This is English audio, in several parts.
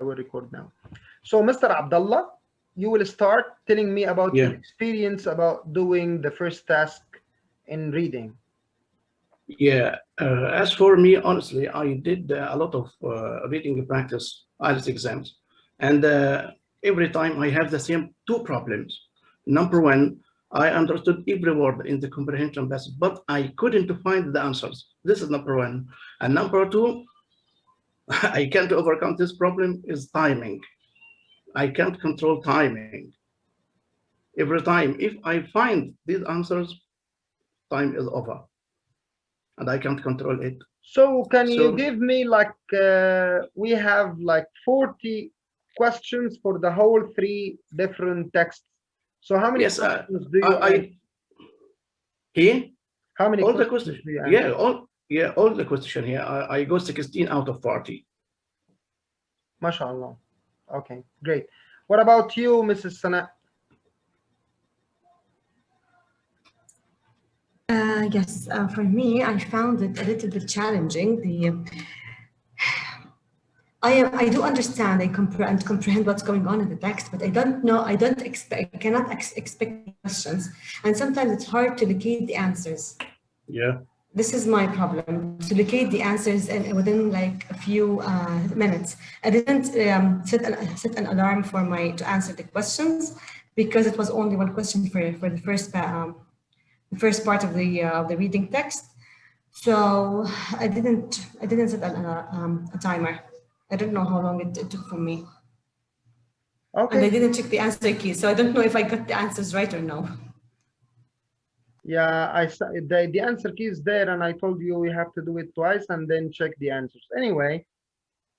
will record now. So, Mr. Abdullah, you will start telling me about your experience about doing the first task in reading. Yeah, as for me, honestly, I did a lot of reading practice IELTS exams, and every time I have the same two problems. Number one, I understood every word in the comprehension passage, but I couldn't find the answers. This is number one. And number two, I can't overcome this problem is timing. I can't control timing. Every time, if I find these answers, time is over, and I can't control it. So can you give me like, we have like 40 questions for the whole 3 different texts. So how many questions do you answer? Here? How many all questions the questions, do you answer? all the question here. I go 16 out of 40. MashaAllah. Okay, great. What about you, Mrs. Sana? Yes, for me, I found it a little bit challenging. I do understand, I comprehend what's going on in the text, but I don't know, I cannot expect questions. And sometimes it's hard to locate the answers. Yeah. This is my problem, to locate the answers within like a few minutes. I didn't set an alarm for to answer the questions because it was only one question for the first part of the reading text. So I didn't set a timer. I don't know how long it took for me. Okay. And I didn't check the answer key, so I don't know if I got the answers right or no. Yeah, the answer key is there, and I told you we have to do it twice and then check the answers. Anyway.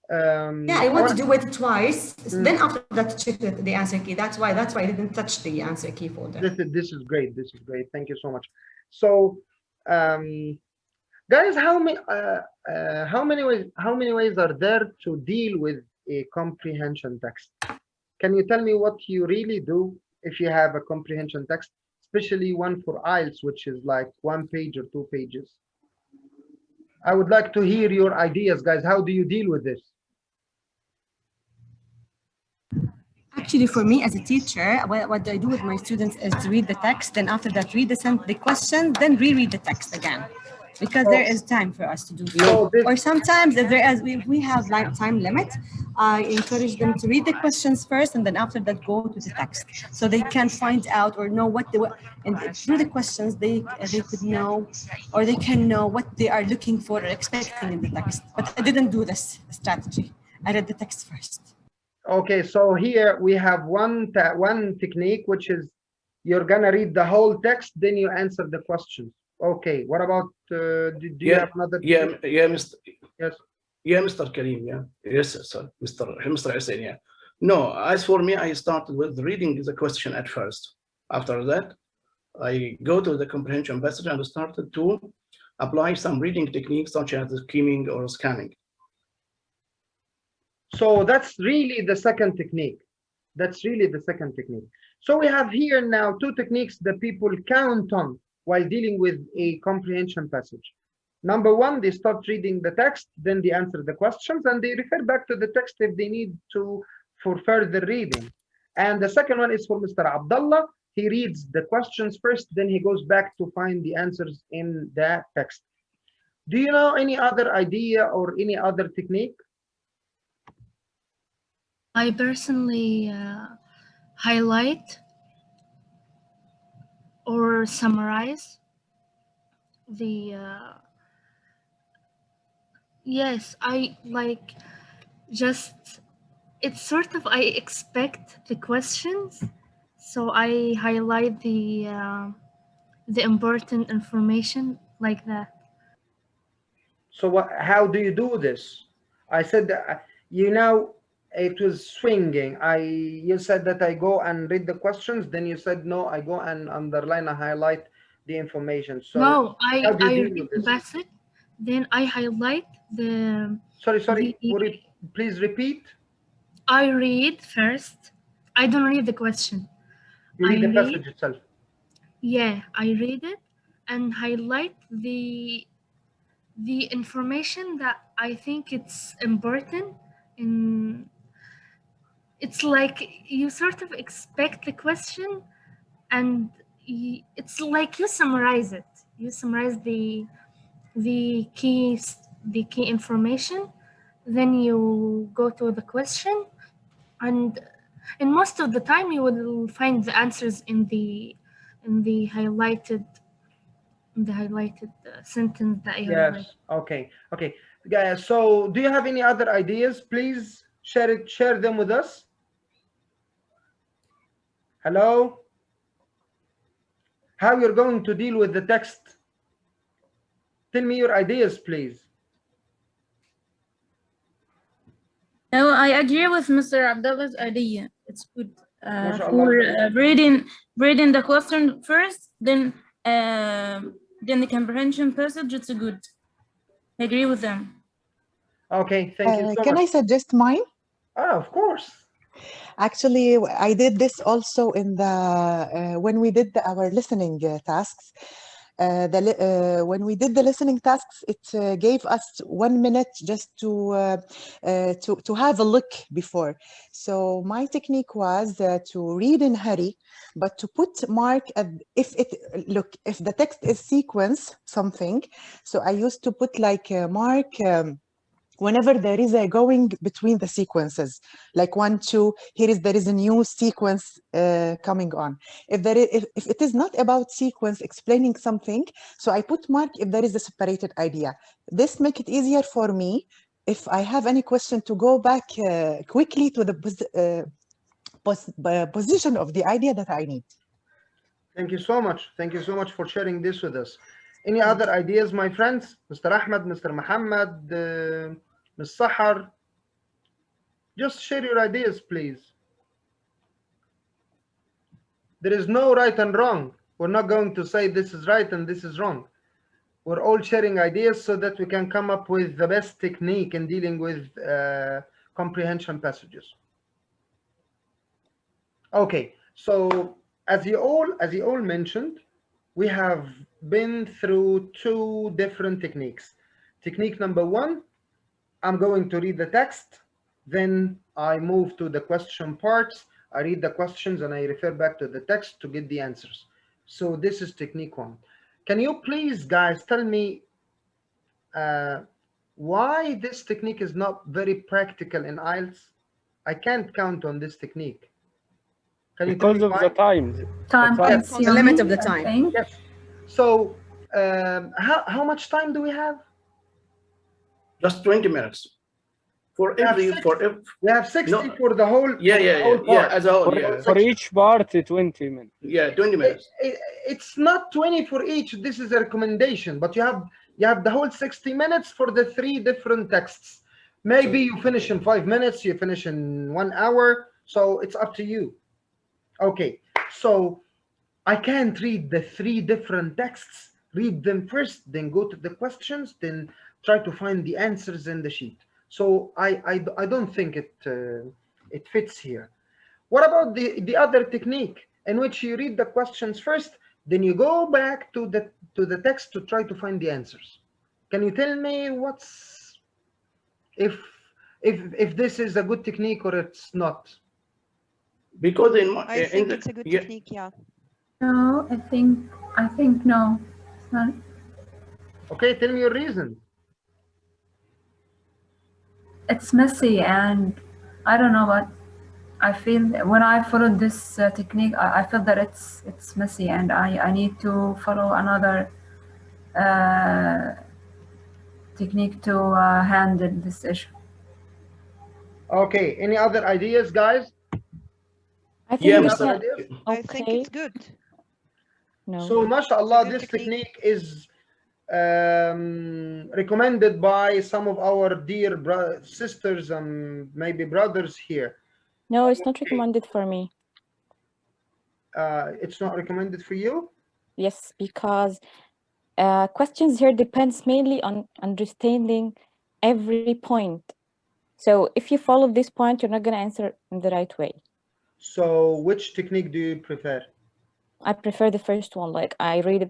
Yeah, I want to do it twice. Then after that, check the answer key. That's why I didn't touch the answer key folder. This is great. This is great. Thank you so much. So, guys, how many ways are there to deal with a comprehension text? Can you tell me what you really do if you have a comprehension text, especially one for IELTS, which is like 1 page or 2 pages? I would like to hear your ideas, guys. How do you deal with this? Actually, for me as a teacher, what I do with my students is to read the text, then after that read the question, then reread the text again. Because there is time for us to do so. Or sometimes if we have like time limit, I encourage them to read the questions first and then after that go to the text. So they can find out or know and through the questions they could know, or they can know what they are looking for or expecting in the text. But I didn't do this strategy. I read the text first. Okay, so here we have one technique, which is you're gonna read the whole text, then you answer the questions. Okay, what about, do you have another? Mr. Yes. Yeah, Mr. Kareem, yeah. Yes, sir, Mr. Hussein, yeah. No, as for me, I started with reading the question at first. After that, I go to the comprehension passage and started to apply some reading techniques such as skimming or scanning. So that's really the second technique. That's really the second technique. So we have here now 2 techniques that people count on while dealing with a comprehension passage. Number 1, they start reading the text, then they answer the questions, and they refer back to the text if they need to for further reading. And the second one is for Mr. Abdullah. He reads the questions first, then he goes back to find the answers in the text. Do you know any other idea or any other technique? I personally highlight or summarize the yes, I like just it's sort of I expect the questions, so I highlight the important information like that. So how do you do this? I said that, it was swinging. You said that I go and read the questions, then you said no, I go and underline and highlight the information. So no, I read the passage, then I highlight the sorry, please repeat. I read first. I don't read the question. You read the passage itself. Yeah, I read it and highlight the information that I think it's important in it's like you sort of expect the question, and it's like you summarize it. You summarize the key information, then you go to the question, and most of the time you will find the answers in the highlighted sentence that you highlighted. Yes. Okay. Okay. Guys, so do you have any other ideas? Please share them with us. Hello? How you're going to deal with the text? Tell me your ideas, please. No, I agree with Mr. Abdullah's idea. It's good for reading the question first, then the comprehension passage. It's good. I agree with them. Okay, thank you so much. Can I suggest mine? Oh, of course. Actually, I did this also in the when we did our listening tasks. When we did the listening tasks, it gave us 1 minute just to have a look before. So my technique was to read in hurry, but to put mark at, if the text is sequence something. So I used to put like a mark whenever there is a going between the sequences, like 1, 2, there is a new sequence coming on. If it is not about sequence explaining something, so I put mark if there is a separated idea. This make it easier for me if I have any question to go back quickly to the position of the idea that I need. Thank you so much. Thank you so much for sharing this with us. Any other ideas, my friends? Mr. Ahmed, Mr. Muhammad, Ms. Sahar? Just share your ideas, please. There is no right and wrong. We're not going to say this is right and this is wrong. We're all sharing ideas so that we can come up with the best technique in dealing with comprehension passages. Okay, so as you all mentioned, we have been through 2 different techniques. Technique number 1, I'm going to read the text, then I move to the question parts, I read the questions and I refer back to the text to get the answers. So this is technique 1. Can you please, guys, tell me why this technique is not very practical in IELTS? I can't count on this technique. Can you because tell me of why? the time. The limit of the time. Yes. So how much time do we have? Just 20 minutes. For every, we have 60 for the whole. As a whole, for each part, 20 minutes. Yeah, 20 minutes. It's not 20 for each. This is a recommendation, but you have the whole 60 minutes for the 3 different texts. Maybe you finish in 5 minutes, you finish in 1 hour. So it's up to you. Okay, so I can't read the 3 different texts. Read them first, then go to the questions, then try to find the answers in the sheet. So I don't think it fits here. What about the other technique in which you read the questions first, then you go back to the text to try to find the answers? Can you tell me what's if this is a good technique or it's not? Because I think it's a good technique, yeah. No, I think no. It's not. Okay, tell me your reason. It's messy, and I don't know what I feel when I followed this technique. I feel that it's messy, and I need to follow another technique to handle this issue. Okay, any other ideas, guys? I think I think it's good. No. So, mashallah, this technique is recommended by some of our dear sisters and maybe brothers here. No, it's not recommended for me. It's not recommended for you? Yes, because questions here depends mainly on understanding every point. So if you follow this point, you're not going to answer in the right way. So which technique do you prefer? I prefer the first one. Like I read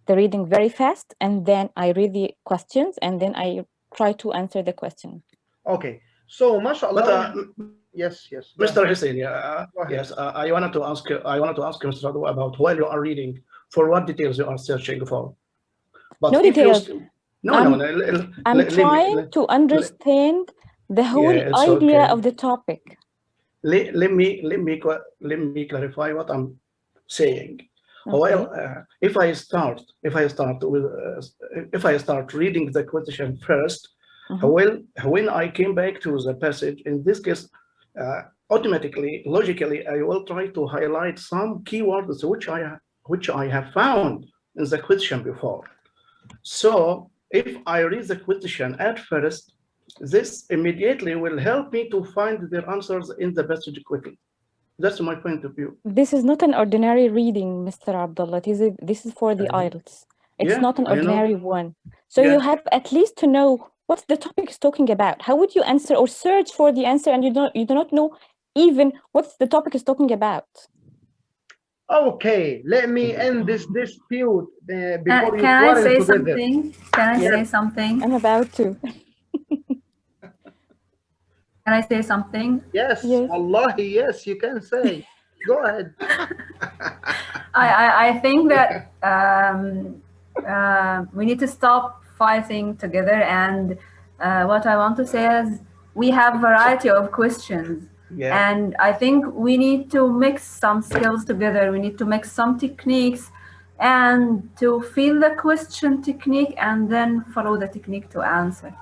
the reading very fast, and then I read the questions, and then I try to answer the question. Okay. So mashallah. Yes, yes. Mr. Hussein, yes, I wanted to ask Mr. Radwa about while you are reading, for what details you are searching for. But no if details. I'm trying to understand the whole idea of the topic. Let me clarify what I'm saying. Okay. Well, if I start reading the question first, when I came back to the passage, in this case, automatically, logically, I will try to highlight some keywords which I have found in the question before. So if I read the question at first, this immediately will help me to find their answers in the passage quickly. That's my point of view. This is not an ordinary reading, Mr. Abdullah. This is for the IELTS. It's not an ordinary one. So you have at least to know what the topic is talking about. How would you answer or search for the answer and you do not know even what the topic is talking about? Okay, let me end this dispute before you Can I say together. something? Can I say something? I'm about to. Can I say something? Yes, Wallahi, yes, you can say. Go ahead. I think that we need to stop fighting together, and what I want to say is we have a variety of questions. And I think we need to mix some skills together. We need to mix some techniques and to feel the question technique and then follow the technique to answer.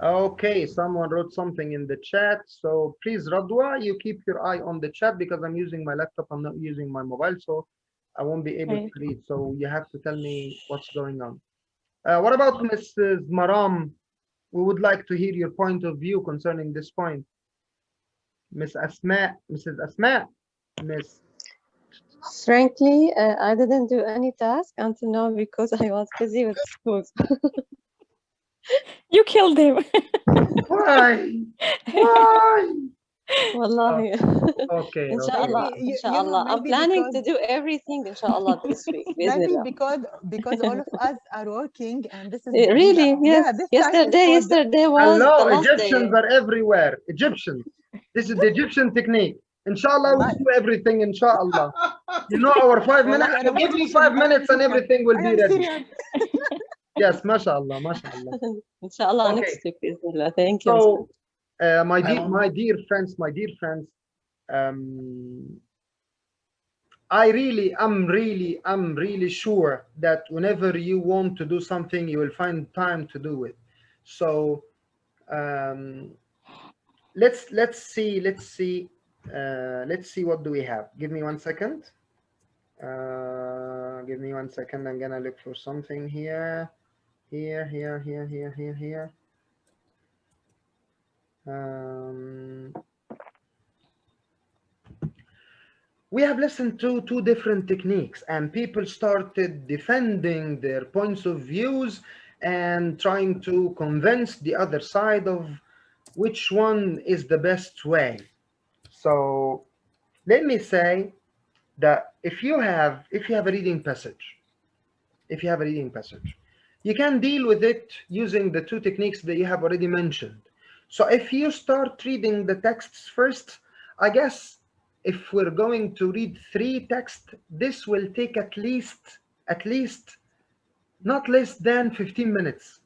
Okay, someone wrote something in the chat. So please, Radwa, you keep your eye on the chat because I'm using my laptop. I'm not using my mobile, so I won't be able to read. So you have to tell me what's going on. What about Mrs. Maram? We would like to hear your point of view concerning this point. Miss Asma, Mrs. Asma, Miss. Frankly, I didn't do any task until now because I was busy with school. You killed him. Why? Why? Wallahi. Okay. Inshallah, inshallah. I'm planning to do everything, inshallah, this week. Maybe because all of us are working and this is really, yes. Yesterday was Hello, the last Egyptians day. are everywhere. Egyptians. This is the Egyptian technique. Inshallah, we'll do everything, inshallah. You know, our 5 minutes, give me 5 minutes and everything will be ready. Yes, mashallah, mashallah. Inshallah, next week, bismillah. Thank you. So, my dear friends, I'm really sure that whenever you want to do something, you will find time to do it. So, let's see what do we have. Give me 1 second. Give me 1 second. I'm gonna look for something here. Here. We have listened to 2 different techniques and people started defending their points of views and trying to convince the other side of which one is the best way. So let me say that if you have a reading passage, you can deal with it using the 2 techniques that you have already mentioned. So if you start reading the texts first, I guess if we're going to read 3 texts, this will take at least not less than 15 minutes.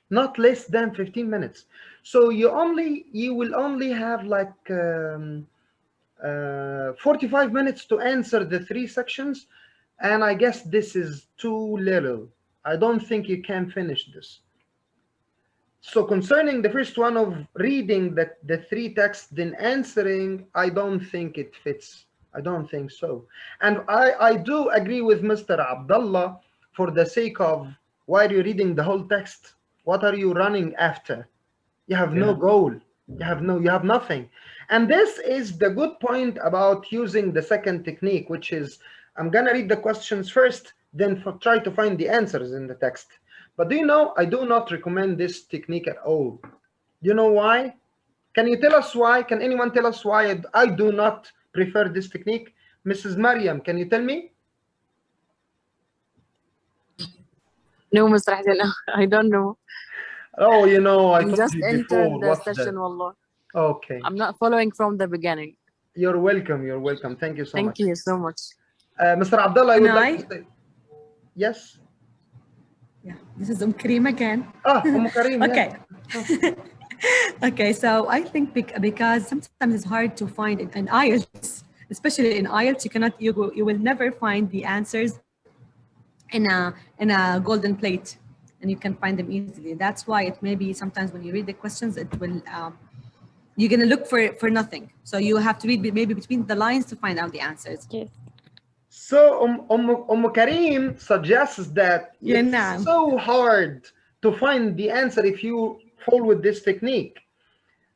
Not less than 15 minutes. So you will only have like 45 minutes to answer the 3 sections. And I guess this is too little. I don't think you can finish this. So concerning the first one of reading the 3 texts, then answering, I don't think it fits. I don't think so. And I do agree with Mr. Abdullah for the sake of why are you reading the whole text? What are you running after? You have no goal. You have nothing. And this is the good point about using the second technique, which is I'm gonna read the questions first, then try to find the answers in the text. But do you know, I do not recommend this technique at all. You know why? Can you tell us why? Can anyone tell us why I do not prefer this technique? Mrs. Mariam, can you tell me? No, Mr. Hussein, I don't know. Oh, you know, I just told you entered before. the session, wallah. Okay. I'm not following from the beginning. You're welcome. You're welcome. Thank you so much. Thank you so much. Mr. Abdullah, I would like to say. Yes. Yeah, this is Kareem again. Kareem. Okay. Yeah. Okay, so I think because sometimes it's hard to find in IELTS, especially in IELTS, you will never find the answers in a golden plate, and you can find them easily. That's why it may be sometimes when you read the questions, it will you're gonna look for nothing. So you have to read maybe between the lines to find out the answers. Yes. So Kareem suggests that it's so hard to find the answer if you follow this technique.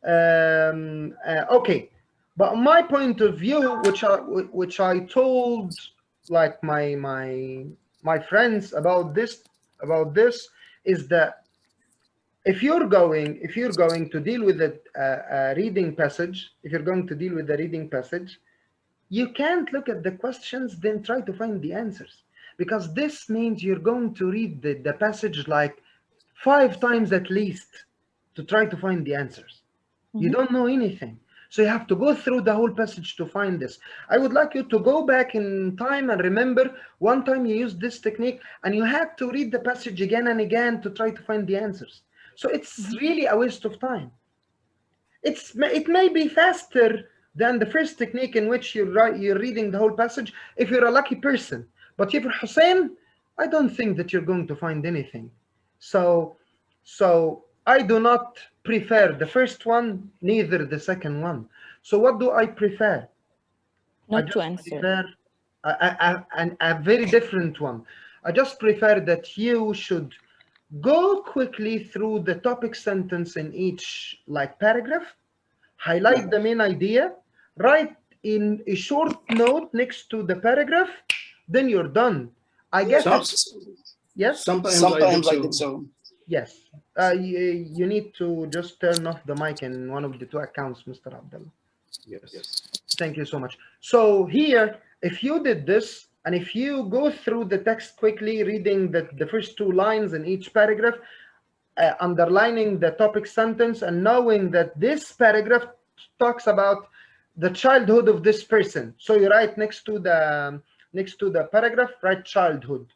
Okay, but my point of view, which I told like my friends about this is that if you're going to deal with a reading passage, you can't look at the questions then try to find the answers, because this means you're going to read the passage like 5 times at least to try to find the answers. You don't know anything. So you have to go through the whole passage to find this. I would like you to go back in time and remember one time you used this technique and you had to read the passage again and again to try to find the answers. So it's really a waste of time. It may be faster than the first technique in which you're reading the whole passage if you're a lucky person. But if you're Hussein, I don't think that you're going to find anything. So I do not prefer the first one, neither the second one. So what do I prefer? Not to answer. A very different one. I just prefer that you should go quickly through the topic sentence in each paragraph, highlight the main idea, write in a short note next to the paragraph, then you're done. I guess yes? Sometimes I did so. Yes. You need to just turn off the mic in one of the 2 accounts, Mr. Abdullah. Yes. Thank you so much. So here, if you did this, and if you go through the text quickly, reading the first 2 lines in each paragraph, underlining the topic sentence, and knowing that this paragraph talks about the childhood of this person. So you write next to the paragraph, write childhood.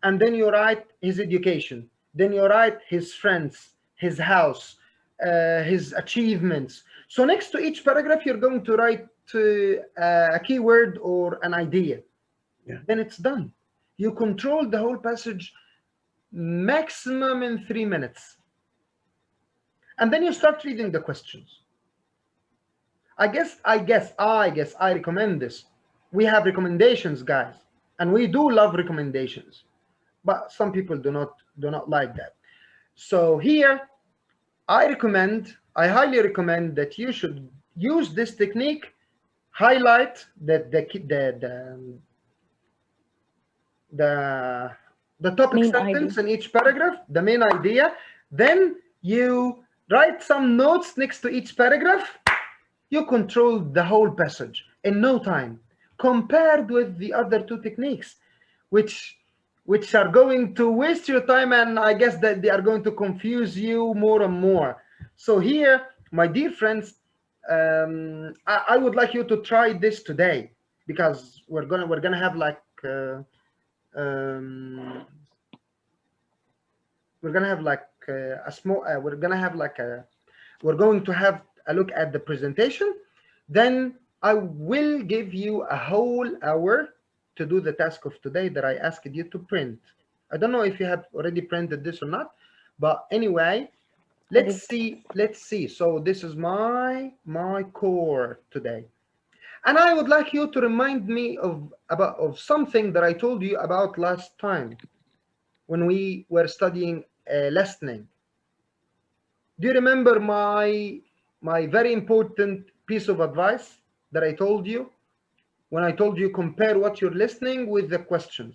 And then you write his education. Then you write his friends, his house, his achievements. So next to each paragraph, you're going to write a keyword or an idea. Yeah. Then it's done. You control the whole passage maximum in 3 minutes. And then you start reading the questions. I recommend this. We have recommendations, guys, and we do love recommendations, but some people do not like that. So here, I highly recommend that you should use this technique, highlight the topic main sentence idea in each paragraph, the main idea. Then you write some notes next to each paragraph. You control the whole passage in no time, compared with the other 2 techniques, which are going to waste your time, and I guess that they are going to confuse you more and more. So here, my dear friends, I would like you to try this today, because we're gonna have like we're going to have a look at the presentation. Then I will give you a whole hour to do the task of today that I asked you to print. I don't know if you have already printed this or not, but anyway, let's see. So this is my core today. And I would like you to remind me of something that I told you about last time when we were studying listening. Do you remember my very important piece of advice that I told you when I told you compare what you're listening with the questions?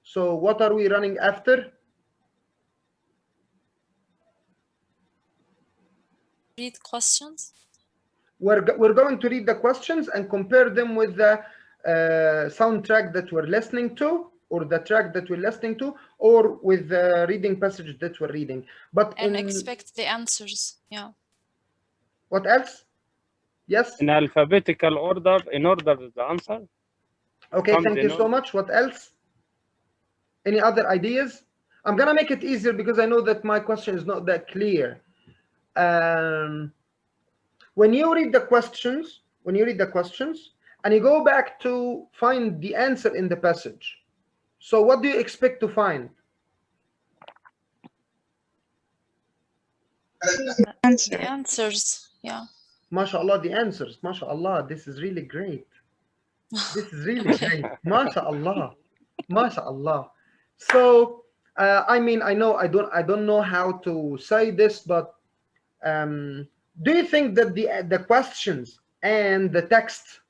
So what are we running after? Read questions. We're going to read the questions and compare them with the soundtrack that we're listening to, or the track that we're listening to, or with the reading passage that we're reading. But and expect the answers. Yeah. What else? Yes? In alphabetical order, in order the answer. Okay, thank you so much. What else? Any other ideas? I'm gonna make it easier because I know that my question is not that clear. When you read the questions, and you go back to find the answer in the passage, so what do you expect to find? The answers, yeah. MashaAllah, the answers. MashaAllah, this is really great. This is really great. MashaAllah. MashaAllah. So, I mean, I don't know how to say this, but do you think that the questions and the text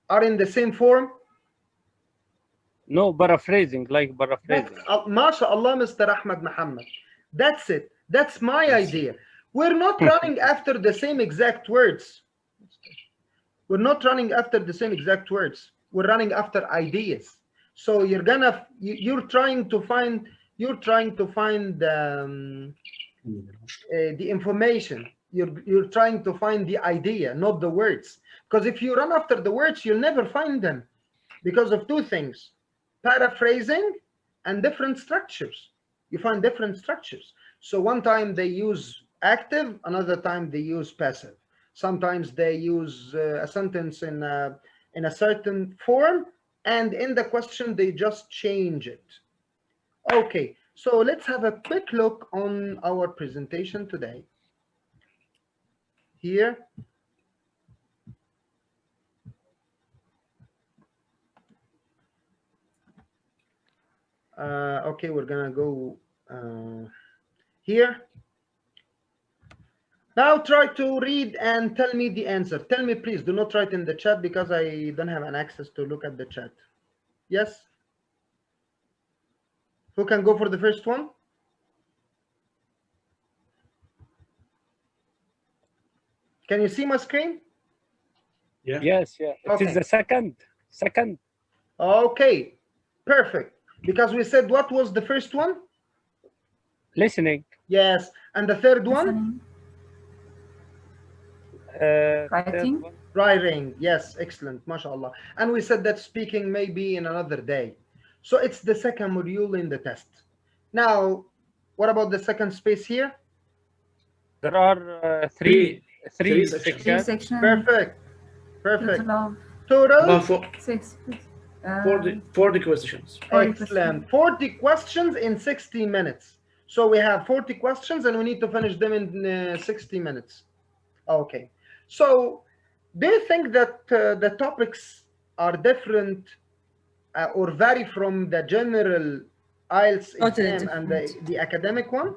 are in the same form? No, paraphrasing, like paraphrasing. MashaAllah, Mr. Ahmed Muhammad. That's it. That's my idea. We're not running after the same exact words. We're not running after the same exact words. We're running after ideas. So you're trying to find the information. You're trying to find the idea, not the words. Because if you run after the words, you'll never find them because of two things: paraphrasing and different structures. You find different structures. So one time they use active, another time they use passive. Sometimes they use a sentence in a certain form, and in the question they just change it. Okay, so let's have a quick look on our presentation today. Here. Okay, we're gonna go here. Now try to read and tell me the answer. Tell me, please. Do not write in the chat because I don't have an access to look at the chat. Yes? Who can go for the first one? Can you see my screen? Yeah. Yes, yeah. Okay. It is the second. Okay, perfect. Because we said what was the first one? Listening. Yes. And the third one? Writing. Writing. Yes, excellent. MashaAllah. And we said that speaking may be in another day. So it's the second module in the test. Now, what about the second space here? There are three sections. Perfect. Total? Total? 6. 40 questions. Excellent. 40 questions in 60 minutes. So we have 40 questions and we need to finish them in 60 minutes. Okay. So do you think that the topics are different or vary from the general IELTS exam and the academic one?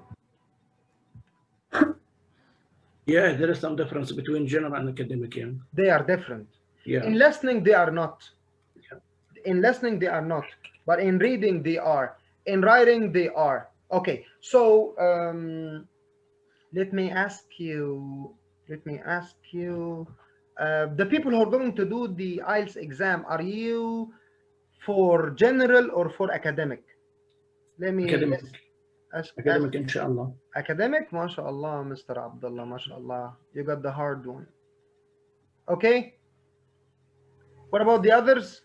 Yeah, there is some difference between general and academic. Yeah. They are different. Yeah. In listening, they are not. In listening, they are not. But in reading, they are. In writing, they are. Okay. So let me ask you. The people who are going to do the IELTS exam, are you for general or for academic? Let me ask. Academic, inshallah. Academic, mashallah, Mr. Abdullah, mashallah. You got the hard one. Okay. What about the others?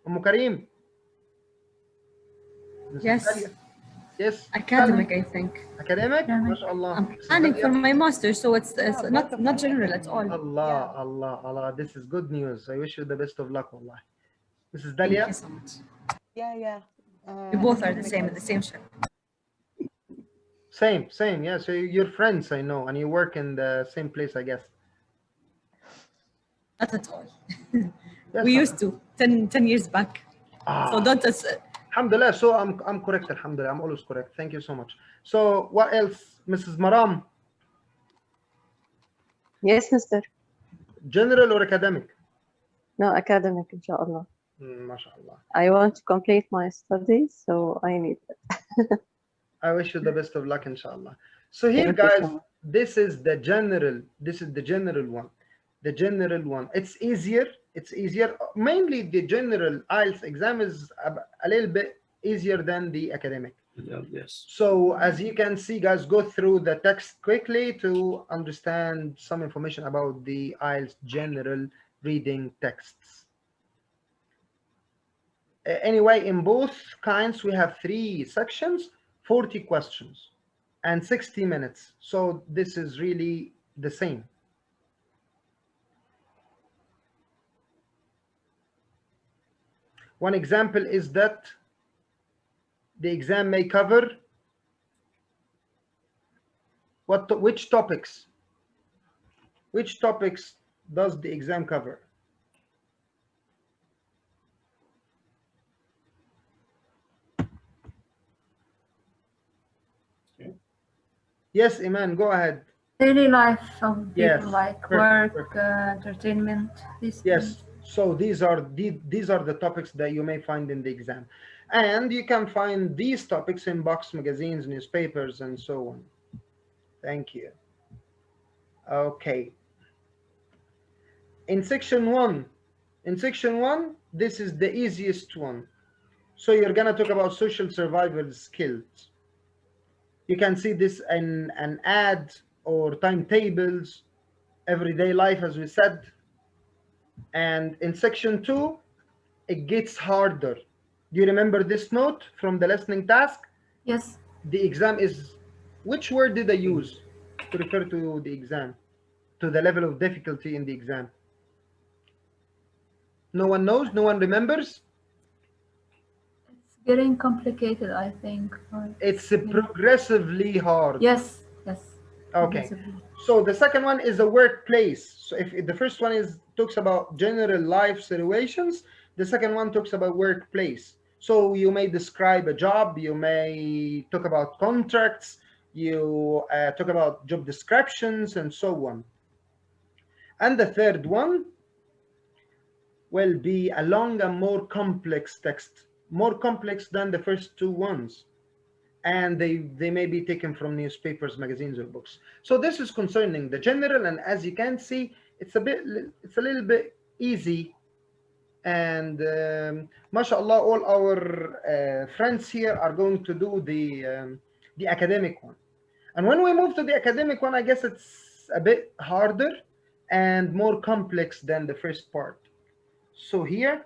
Kareem? Yes. Yes. Academic, I think. Academic? MashaAllah. I'm planning for my master's, so it's not general at all. Allah. This is good news. I wish you the best of luck, wallah. Mrs. Dalia? Thank you so much. Yeah. We both are the same at the same ship. Same. Yeah. So you're friends, I know, and you work in the same place, I guess. Not at all. Yes, we used to 10 years back. So don't. Alhamdulillah. So I'm correct. Alhamdulillah. I'm always correct. Thank you so much. So what else, Mrs. Maram? Yes, mister. General or academic? No, academic, inshallah. MashaAllah. I want to complete my studies, so I need it. I wish you the best of luck, inshallah. So here, guys, this is the general one. The general one. It's easier. Mainly the general IELTS exam is a little bit easier than the academic. Yes. So as you can see, guys, go through the text quickly to understand some information about the IELTS general reading texts. Anyway, in both kinds, we have 3 sections, 40 questions, and 60 minutes. So this is really the same. One example is that the exam may cover which topics? Which topics does the exam cover? Okay. Yes, Iman, go ahead. Daily life of people, Yes, like perfect, work, entertainment. These yes. things. So these are the topics that you may find in the exam, and you can find these topics in box magazines, newspapers, and so on. Thank you. Okay. In section 1, this is the easiest one. So you're gonna talk about social survival skills. You can see this in an ad or timetables, everyday life, as we said. And in section 2, it gets harder. Do you remember this note from the listening task? Yes. The exam is, which word did I use to refer to the exam, to the level of difficulty in the exam? No one knows? No one remembers? It's getting complicated, I think. It's progressively hard. Yes, yes. Okay. So the second one is a workplace. So if the first one talks about general life situations, the second one talks about workplace. So you may describe a job, you may talk about contracts, you talk about job descriptions, and so on. And the third one will be a long and more complex text, more complex than the first 2 ones. And they may be taken from newspapers, magazines, or books. So this is concerning the general, and as you can see, it's a little bit easy. And mashallah, all our friends here are going to do the academic one. And when we move to the academic one, I guess it's a bit harder and more complex than the first part. So here,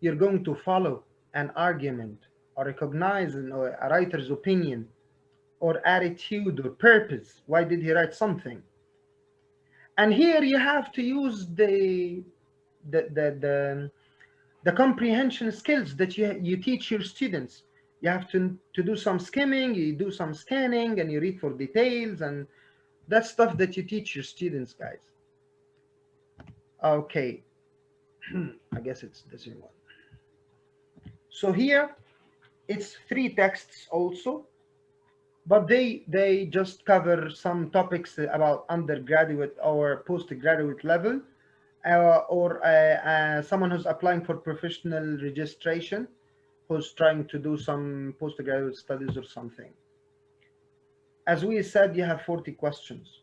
you're going to follow an argument, or recognize a writer's opinion, or attitude, or purpose. Why did he write something? And here you have to use the comprehension skills that you teach your students. You have to do some skimming, you do some scanning, and you read for details, and that's stuff that you teach your students, guys. Okay. I guess it's the same one. So here, it's 3 texts also, but they just cover some topics about undergraduate or postgraduate level, or someone who's applying for professional registration, who's trying to do some postgraduate studies or something. As we said, you have 40 questions,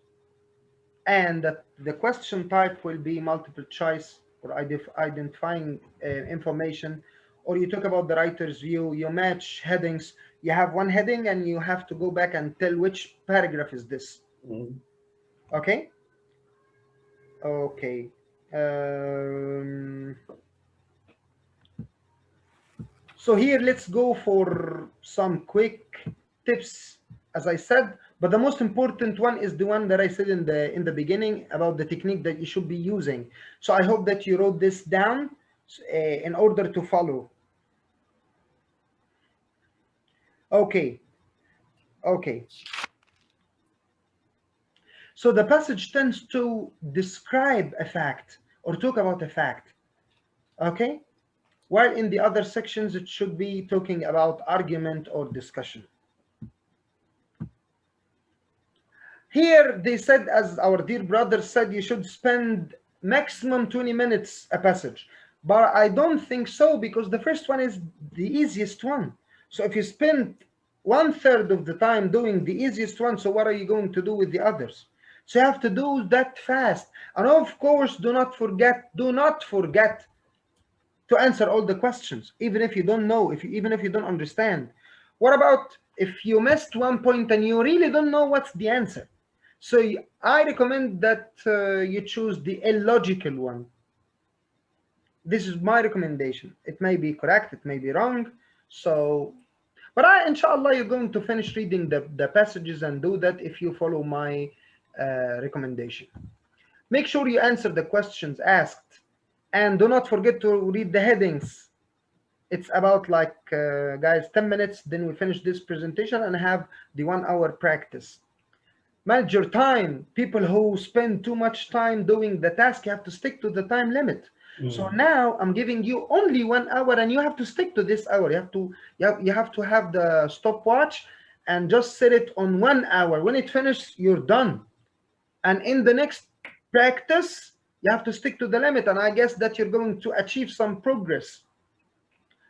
and the question type will be multiple choice, or identifying information, or you talk about the writer's view, you match headings. You have one heading and you have to go back and tell which paragraph is this. Okay? Okay. So here, let's go for some quick tips, as I said, but the most important one is the one that I said in the beginning about the technique that you should be using. So I hope that you wrote this down in order to follow. Okay. Okay. So the passage tends to describe a fact or talk about a fact. Okay? While in the other sections, it should be talking about argument or discussion. Here, they said, as our dear brother said, you should spend maximum 20 minutes a passage. But I don't think so, because the first one is the easiest one. So if you spend 1/3 of the time doing the easiest one, so what are you going to do with the others? So you have to do that fast. And of course, do not forget to answer all the questions, even if you don't know, even if you don't understand. What about if you missed one point and you really don't know what's the answer? So I recommend that you choose the illogical one. This is my recommendation. It may be correct, it may be wrong. So, but inshallah, you're going to finish reading the passages and do that if you follow my recommendation. Make sure you answer the questions asked, and do not forget to read the headings. It's about like, guys, 10 minutes, then we finish this presentation and have the 1 hour practice. Manage your time. People who spend too much time doing the task, you have to stick to the time limit. So now I'm giving you only 1 hour and you have to stick to this hour. You have to have the stopwatch and just set it on 1 hour. When it finishes, you're done. And in the next practice, you have to stick to the limit. And I guess that you're going to achieve some progress.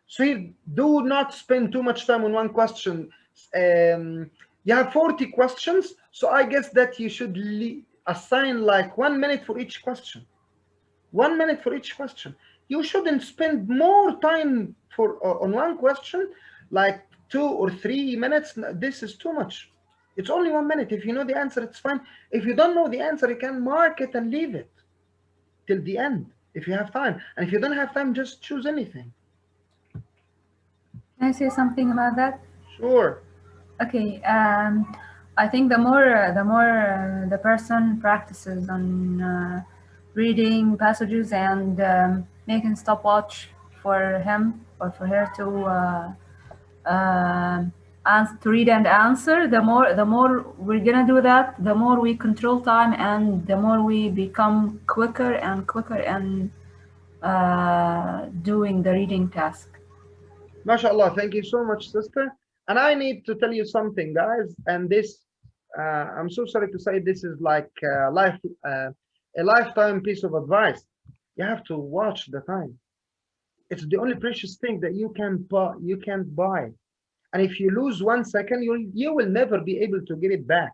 So you do not spend too much time on one question. You have 40 questions. So I guess that you should assign like 1 minute for each question. 1 minute for each question. You shouldn't spend more time on one question, like 2 or 3 minutes. This is too much. It's only 1 minute. If you know the answer, it's fine. If you don't know the answer, you can mark it and leave it till the end if you have time. And if you don't have time, just choose anything. Can I say something about that? Sure. Okay. I think the more the person practices on reading passages and making stopwatch for him or for her to read and answer, the more we're gonna do that, the more we control time and the more we become quicker and doing the reading task. MashaAllah, thank you so much, sister. And I need to tell you something, guys, and this I'm so sorry to say, this is like a lifetime piece of advice. You have to watch the time. It's the only precious thing that you can't buy. And if you lose 1 second, you will never be able to get it back.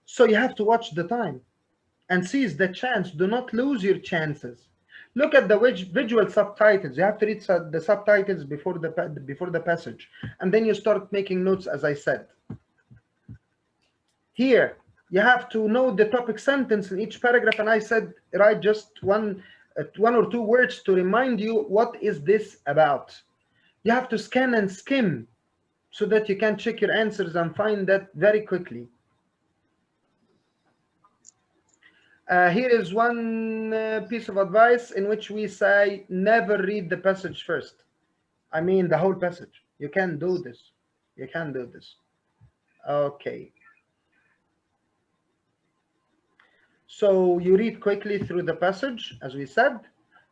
So you have to watch the time and seize the chance. Do not lose your chances. Look at the visual subtitles. You have to read the subtitles before the passage, and then you start making notes, as I said. Here, you have to know the topic sentence in each paragraph, and I said write just one or two words to remind you what is this about. You have to scan and skim so that you can check your answers and find that very quickly. Here is one piece of advice in which we say never read the passage first. I mean the whole passage. You can do this. You can do this. Okay. So you read quickly through the passage, as we said.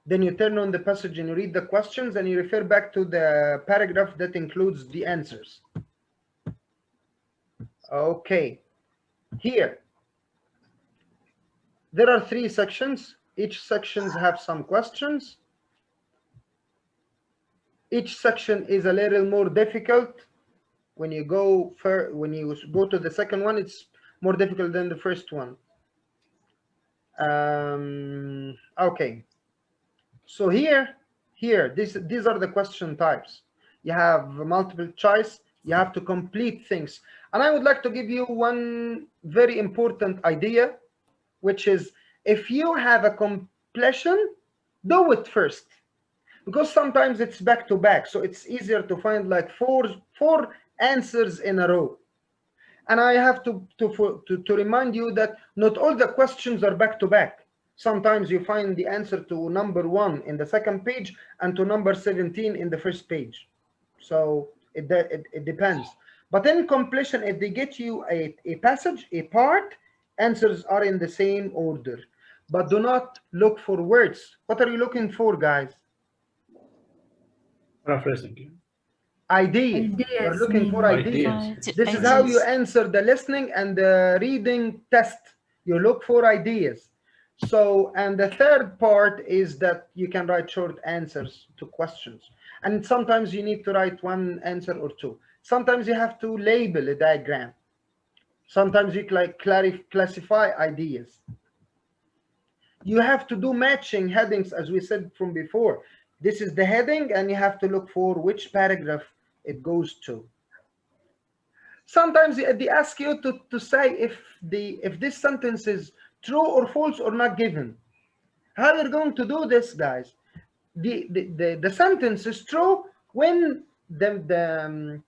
Then you turn on the passage and you read the questions and you refer back to the paragraph that includes the answers. Okay. Here. There are 3 sections. Each sections have some questions. Each section is a little more difficult. When you go to the second one, it's more difficult than the first one. Okay. So these are the question types. You have multiple choice. You have to complete things. And I would like to give you one very important idea, which is if you have a completion, do it first, because sometimes it's back to back, so it's easier to find like four answers in a row. And I have to remind you that not all the questions are back to back. Sometimes you find the answer to number 1 in the second page and to number 17 in the first page. So it depends. But in completion, if they get you a passage, a part, answers are in the same order. But do not look for words. What are you looking for, guys? Paraphrasing. Ideas. You're looking for ideas. This is how you answer the listening and the reading test. You look for ideas. So, and the third part is that you can write short answers to questions. And sometimes you need to write 1 answer or 2. Sometimes you have to label a diagram. Sometimes you classify ideas. You have to do matching headings, as we said from before. This is the heading, and you have to look for which paragraph it goes to. Sometimes they ask you to say if this sentence is true or false or not given. How you're going to do this, guys? The sentence is true when the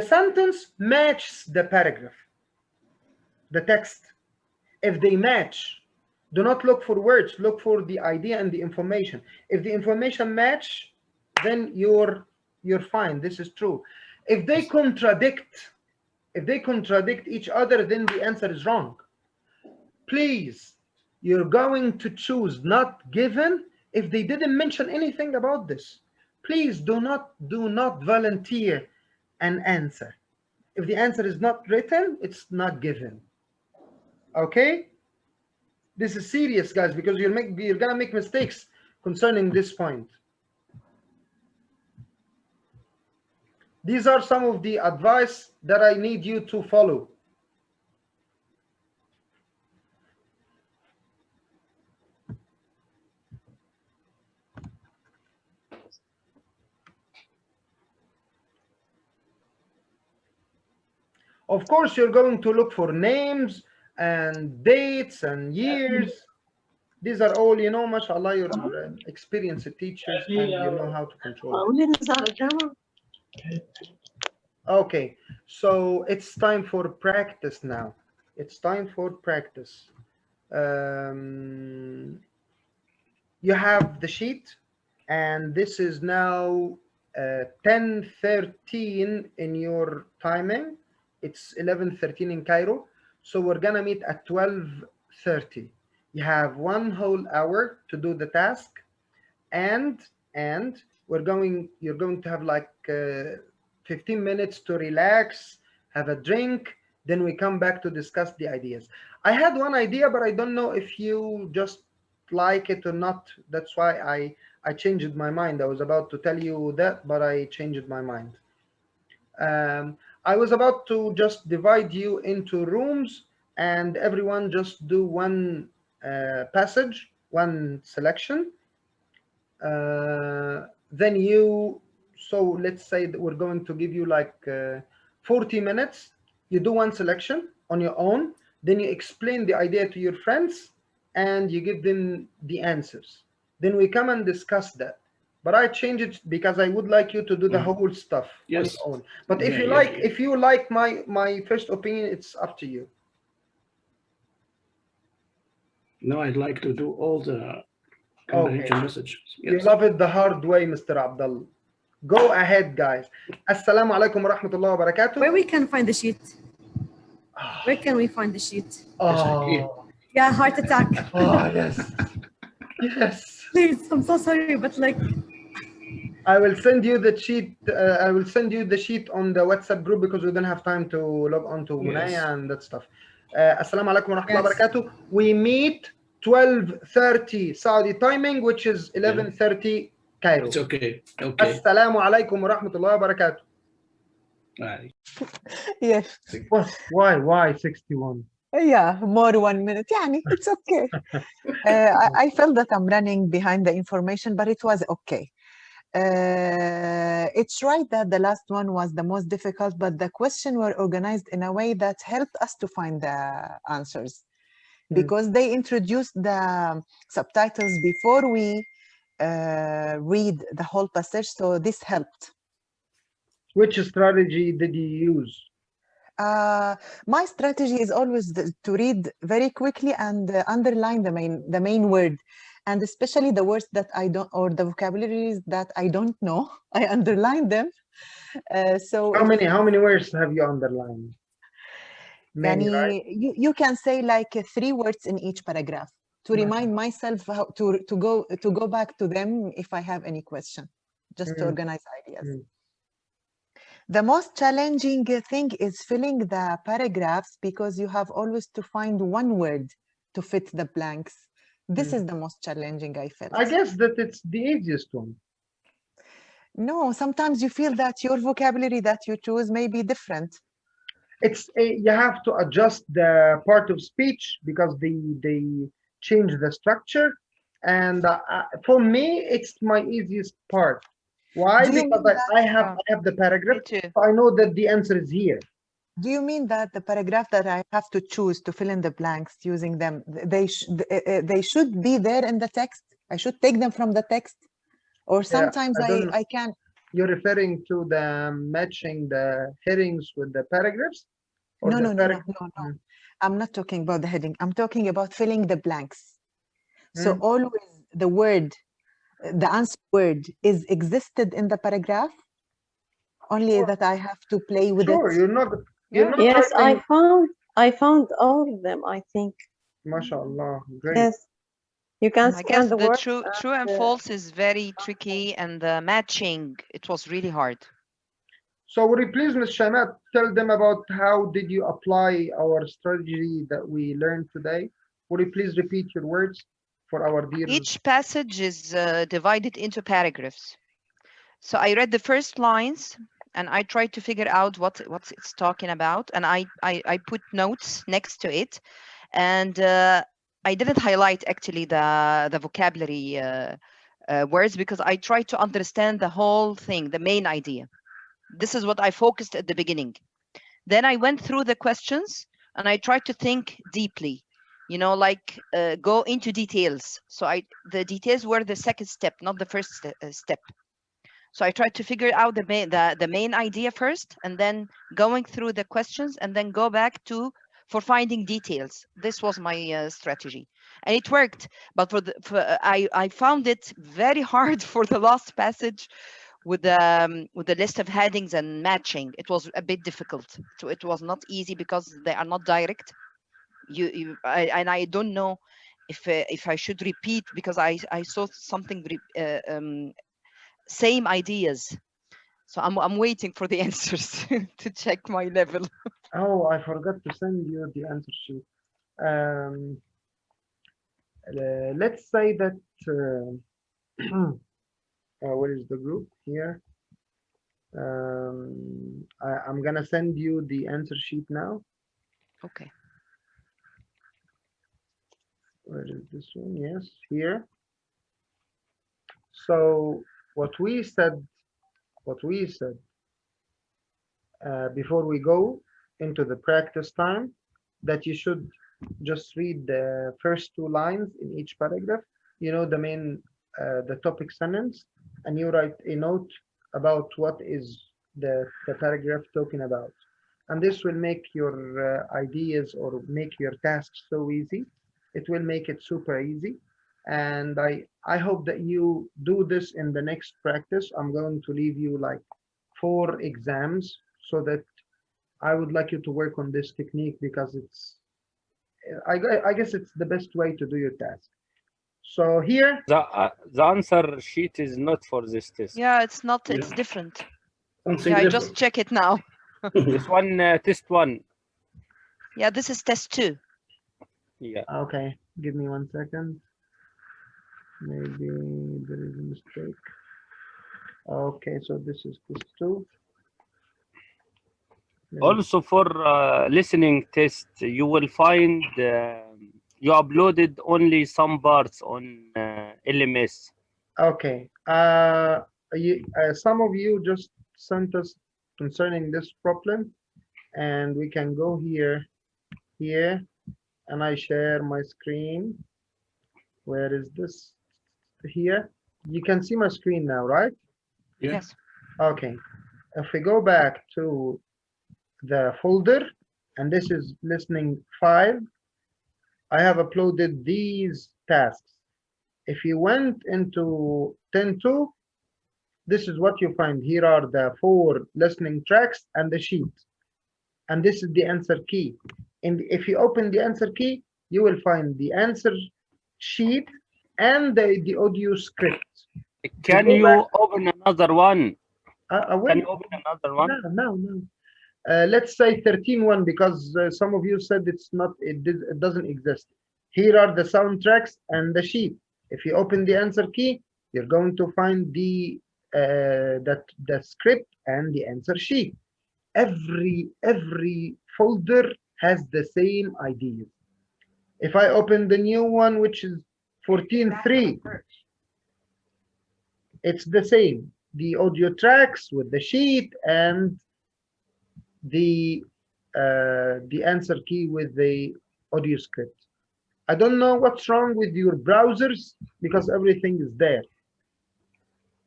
sentence matches the paragraph, the text. If they match, do not look for words, look for the idea and the information. If the information match, then you're fine. This is true. If they contradict each other, then the answer is wrong. Please, you're going to choose not given if they didn't mention anything about this. Please do not volunteer an answer. If the answer is not written, it's not given. Okay? This is serious, guys, because you're gonna make mistakes concerning this point. These are some of the advice that I need you to follow. Of course, you're going to look for names and dates and years. These are all, you know, mashallah, you're experienced teachers and you know how to control it. Okay, so it's time for practice now. It's time for practice. You have the sheet, and this is now 10:13 in your timing. It's 11:13 in Cairo, so we're gonna meet at 12:30. You have 1 whole hour to do the task, and you're going to have like 15 minutes to relax, have a drink, then we come back to discuss the ideas. I had one idea, but I don't know if you just like it or not. That's why I changed my mind. I was about to tell you that, but I changed my mind. I was about to just divide you into rooms and everyone just do one passage, one selection. Then so let's say that we're going to give you like 40 minutes. You do one selection on your own, then you explain the idea to your friends and you give them the answers. Then we come and discuss that. But I changed it because I would like you to do the whole stuff on your own. But if you like my first opinion, it's up to you. No, I'd like to do all the comprehension messages. Yes. You love it the hard way, Mr. Abdullah. Go ahead, guys. Assalamu alaikum wa rahmatullahi wa barakatuh. Where we can find the sheet? Where can we find the sheet? Oh. Yeah, heart attack. Oh, yes. Yes. Please, I'm so sorry, but like. I will send you the sheet. I will send you the sheet on the WhatsApp group because we don't have time to log on to Munaya and that stuff. Assalamu alaikum wa rahmatullahi wa barakatuh. We meet 12:30 Saudi timing, which is 11:30 Cairo. It's okay. Okay. Assalamu alaikum wa rahmatullahi wa barakatuh. Right. Yes. Why 61? Yeah, more 1 minute. Yani, it's okay. I felt that I'm running behind the information, but it was okay. It's right that the last one was the most difficult, but the questions were organized in a way that helped us to find the answers because they introduced the subtitles before we read the whole passage, so this helped. Which strategy did you use? My strategy is always to read very quickly and underline the main word, and especially the words that I don't, or the vocabularies that I don't know, I underline them. So how many words have you underlined? Many, right? You can say like 3 words in each paragraph to remind myself how to go back to them if I have any question, just to organize ideas. The most challenging thing is filling the paragraphs because you have always to find one word to fit the blanks. This is the most challenging, I felt. I guess that it's the easiest one. No, sometimes you feel that your vocabulary that you choose may be different. You have to adjust the part of speech because the change the structure. And for me, it's my easiest part. Why? Because I have the paragraph, so I know that the answer is here. Do you mean that the paragraph that I have to choose to fill in the blanks using them, they should be there in the text? I should take them from the text? Or sometimes I can. You're referring to the matching the headings with the paragraphs? Or No. I'm not talking about the heading. I'm talking about filling the blanks. So always the word, the answer word is existed in the paragraph, only that I have to play with it. You're not yes, writing... I found all of them, I think. MashaAllah, great. Yes. You can I guess the word true and false is very tricky, and the matching, it was really hard. So would you please, Ms. Shamat, tell them about how did you apply our strategy that we learned today? Would you please repeat your words for our dear... Each passage is divided into paragraphs. So I read the first lines and I tried to figure out what it's talking about, and I put notes next to it, and I didn't highlight actually the vocabulary words, because I tried to understand the whole thing, the main idea. This is what I focused at the beginning. Then I went through the questions and I tried to think deeply, you know, like go into details. So the details were the second step, not the first step. So I tried to figure out the main idea first, and then going through the questions, and then go back for finding details. This was my strategy, and it worked. But I found it very hard for the last passage with the list of headings and matching. It was a bit difficult. So it was not easy because they are not direct. And I don't know if I should repeat, because I saw something same ideas. So I'm waiting for the answers to check my level. Oh, I forgot to send you the answer sheet. Let's say that where is the group here? I'm gonna send you the answer sheet now. Okay. Where is this one? Yes, here. So what we said before we go into the practice time, that you should just read the first two lines in each paragraph, you know, the main the topic sentence, and you write a note about what is the paragraph talking about, and this will make your ideas or make your tasks so easy. It will make it super easy, and I hope that you do this in the next practice. I'm going to leave you like 4 exams, so that I would like you to work on this technique, because it's I guess it's the best way to do your task. So here the answer sheet is not for this test. Yeah, it's not. It's different. Something yeah, different. I just check it now. This one test 1. Yeah, this is test 2. Yeah. Okay, give me 1 second. Maybe there is a mistake. Okay, so this is test 2. Also for listening test, you will find you uploaded only some parts on LMS. Okay. Some of you just sent us concerning this problem, and we can go here, and I share my screen. Where is this? Here. You can see my screen now, right? Yes. Okay. If we go back to the folder, and this is listening 5, I have uploaded these tasks. If you went into 10.2, this is what you find. Here are the 4 listening tracks and the sheet, and this is the answer key. And if you open the answer key, you will find the answer sheet and the audio script. Can you open another one? Can you open another one? No. Let's say 13.1, because some of you said it doesn't exist. Here are the soundtracks and the sheet. If you open the answer key, you're going to find the script and the answer sheet. Every folder has the same ideas. If I open the new one, which is 14.3, it's the same. The audio tracks with the sheet and the answer key with the audio script. I don't know what's wrong with your browsers because everything is there.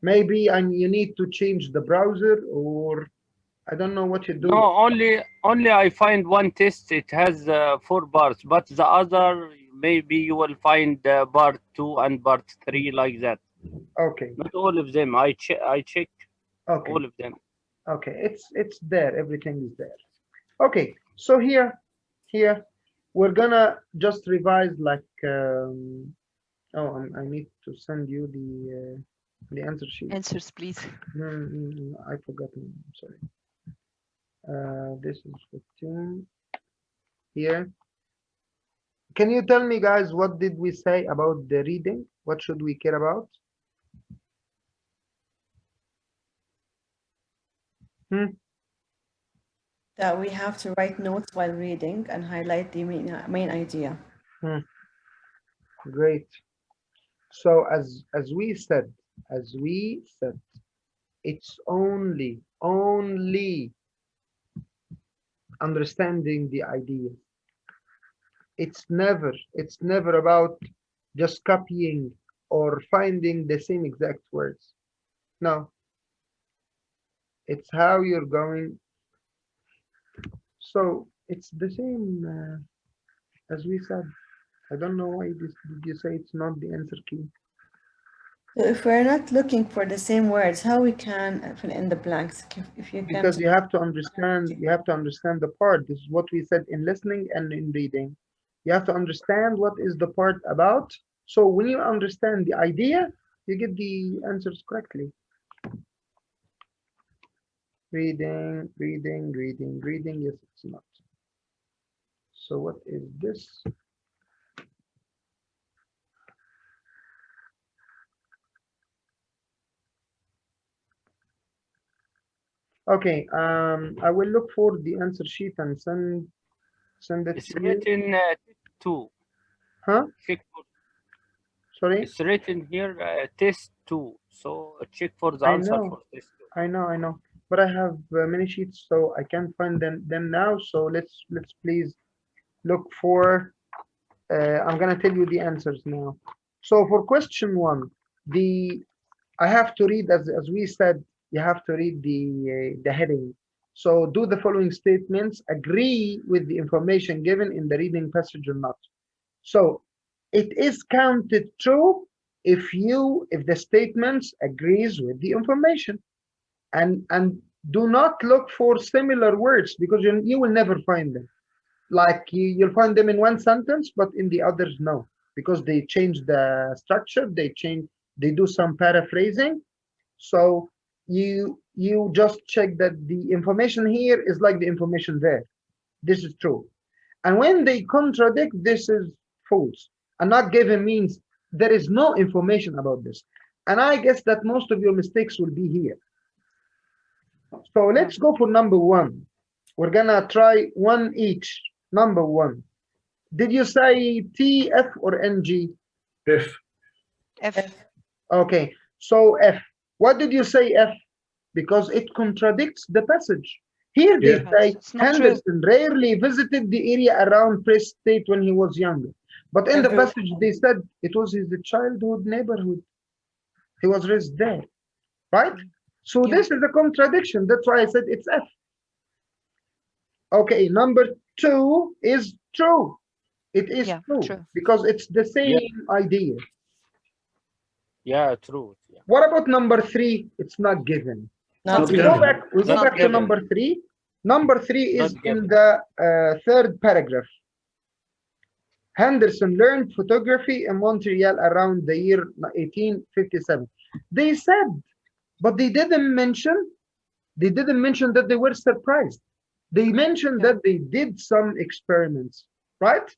Maybe you need to change the browser, or I don't know what you do. No, only I find one test. It has 4 parts, but the other maybe you will find part 2 and part 3 like that. Okay. Not all of them. I check okay. all of them. Okay, it's there. Everything is there. Okay, so here we're gonna just revise like. I need to send you the answer sheet. Answers, please. I forgot. I'm sorry. This is 15 here. Can you tell me, guys, what did we say about the reading? What should we care about? That we have to write notes while reading and highlight the main idea. Great. So as we said, it's only understanding the idea. It's never about just copying or finding the same exact words. No. It's how you're going. So it's the same as we said. I don't know why did you say it's not the answer key. So if we're not looking for the same words, how we can fill in the blanks? If you can. Because you have to understand the part. This is what we said in listening and in reading. You have to understand what is the part about. So when you understand the idea, you get the answers correctly. Reading. Yes, it's not. So what is this? Okay, I will look for the answer sheet and send it It's to you. written 2. Huh? Check for, sorry? It's written here test 2. So check for the I answer know. for test 2. I know. But I have many sheets, so I can't find them now. So let's please look for. I'm gonna tell you the answers now. So for question 1, I have to read as we said. You have to read the heading. So do the following statements agree with the information given in the reading passage or not? So it is counted true if the statements agrees with the information, and do not look for similar words because you will never find them. Like you'll find them in one sentence, but in the others no, because they change the structure. They do some paraphrasing. So you just check that the information here is like the information there. This is true. And when they contradict, this is false. And not given means there is no information about this. And I guess that most of your mistakes will be here. So let's go for number 1. We're gonna try one each. Number 1. Did you say T, F, or NG? F. F. Okay, so F. What did you say F? Because it contradicts the passage. Here they say Henderson rarely visited the area around Press State when he was younger. But in the passage they said it was his childhood neighborhood. He was raised there, right? So this is a contradiction. That's why I said it's F. Okay, number 2 is true. It is true because it's the same idea. Yeah, true. Yeah. What about number 3? It's not given. Not We given. go back to number 3. Number 3 is in the 3rd paragraph. Henderson learned photography in Montreal around the year 1857. They said, but they didn't mention that they were surprised. They mentioned that they did some experiments, right?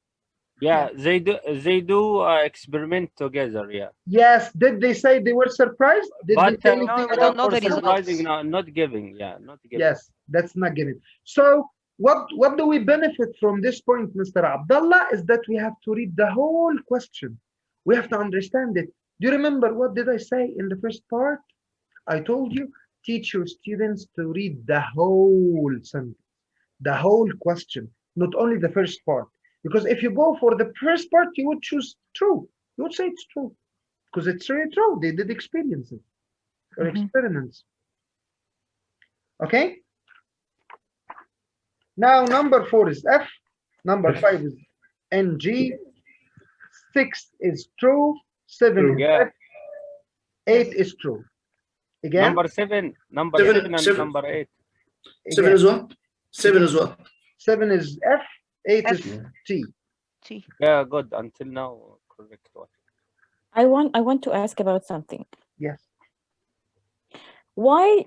Yeah, they do experiment together. Yeah. Yes. Did they say they were surprised? Did But they say anything we don't know the surprising, not giving. Yeah, not giving. Yes, that's not given. So what do we benefit from this point, Mr. Abdullah, is that we have to read the whole question. We have to understand it. Do you remember what did I say in the first part? I told you, teach your students to read the whole sentence, the whole question, not only the first part. Because if you go for the first part, you would choose true. You would say it's true because it's really true. They did experience it or experiments. Okay. Now number 4 is F. Number 5 is NG. 6 is true. 7 is F. 8 is true. Again. Number 7 and number 8. 7 is what? 7 is what? 7 is F. 8 F. is T. T. Yeah, good. Until now, correct one. I want to ask about something. Yes. Why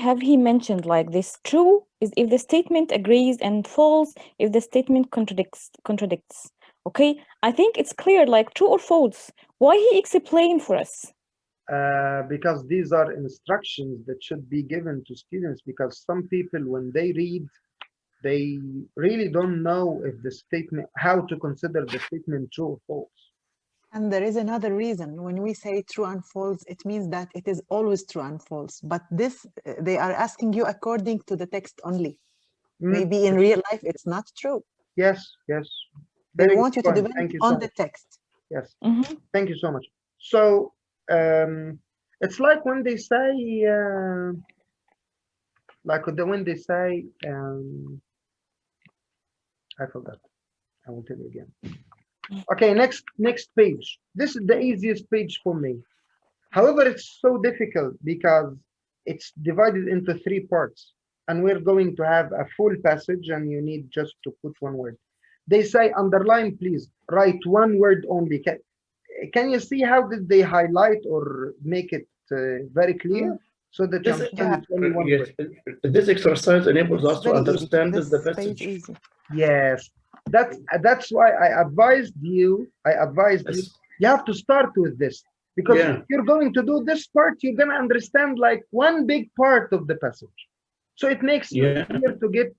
have he mentioned like this? True is if the statement agrees, and false if the statement contradicts. Okay, I think it's clear, like true or false. Why he explained for us? Because these are instructions that should be given to students, because some people, when they read, they really don't know if the statement, how to consider the statement true or false. And there is another reason. When we say true and false, it means that it is always true and false. But this, they are asking you according to the text only. Maybe in real life, it's not true. Yes, yes. They Very want you good to point. depend Thank you on so the much. text. Yes. Thank you so much. So it's like when they say, when they say, I forgot. I will tell you again. Okay, next page. This is the easiest page for me. However, it's so difficult because it's divided into 3 parts, and we're going to have a full passage, and you need just to put 1 word. They say underline, please write 1 word only. Can you see how did they highlight or make it very clear so that you understand it's only 1 word? This exercise enables us to understand the passage. Yes, that's why I advised you. You have to start with this, because if you're going to do this part, you're going to understand like 1 big part of the passage. So it makes you easier to get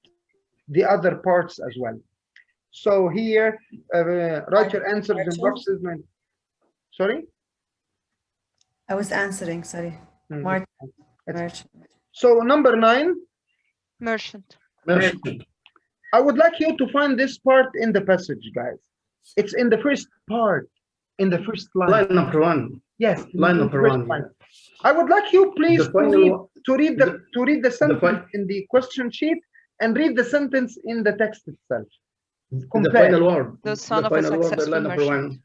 the other parts as well. So here, write your answers in boxes. Sorry? I was answering, sorry. Merchant. So number 9. Merchant. I would like you to find this part in the passage, guys. It's in the first part, in the first line. Line number 1. Yes. Line number 1. Yeah. I would like you, please, to read the sentence in the question sheet and read the sentence in the text itself. The final word. The son of a successful merchant.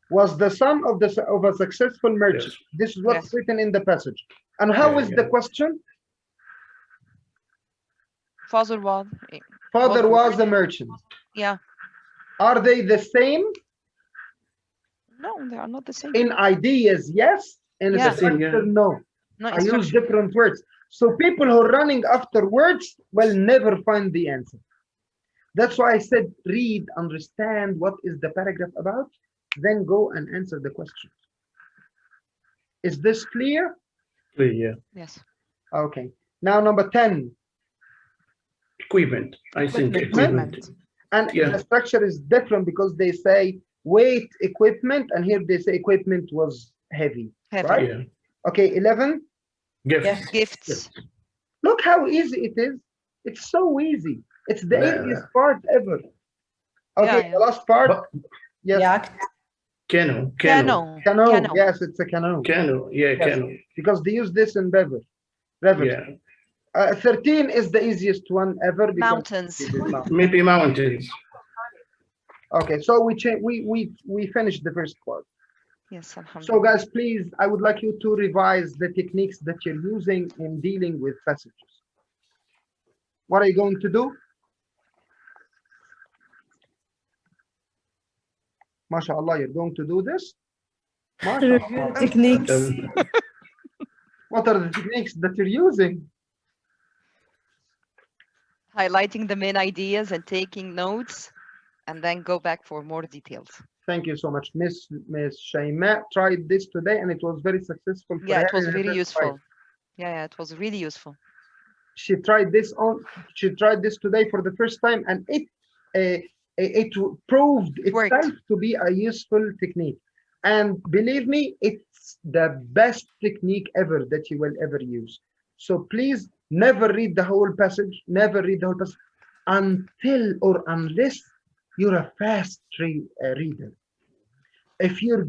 Was the son of a successful merchant. Yes. This is what's written in the passage. And how is the question? Father was a merchant. Yeah. Are they the same? No, they are not the same. In ideas, yes. In structure, no. I use different words. So people who are running after words will never find the answer. That's why I said read, understand what is the paragraph about, then go and answer the question. Is this clear? Clear, yeah. Yes. Okay. Now number 10. Equipment. I think equipment. And the structure is different because they say weight equipment, and here they say equipment was heavy. Right? Yeah. Okay, 11. Gifts. Look how easy it is. It's so easy. It's the easiest part ever. Okay, the last part. Yes. Canoe. Yes, it's a canoe. Canoe. Canoe. Because they use this in Bever. Yeah. 13 is the easiest one ever. Mountains. Maybe mountains. Okay, so we finished the first part. Yes, so guys, please, I would like you to revise the techniques that you're using in dealing with passages. What are you going to do? MashaAllah, you're going to do this? Review techniques. What are the techniques that you're using? Highlighting the main ideas and taking notes, and then go back for more details. Thank you so much. Miss Shaima tried this today and it was very successful. Yeah, it was very useful. Yeah, it was really useful. She tried this today for the first time, and it proved itself to be a useful technique. And believe me, it's the best technique ever that you will ever use. So please never read the whole passage, never read the whole passage until or unless you're a fast reader. If you're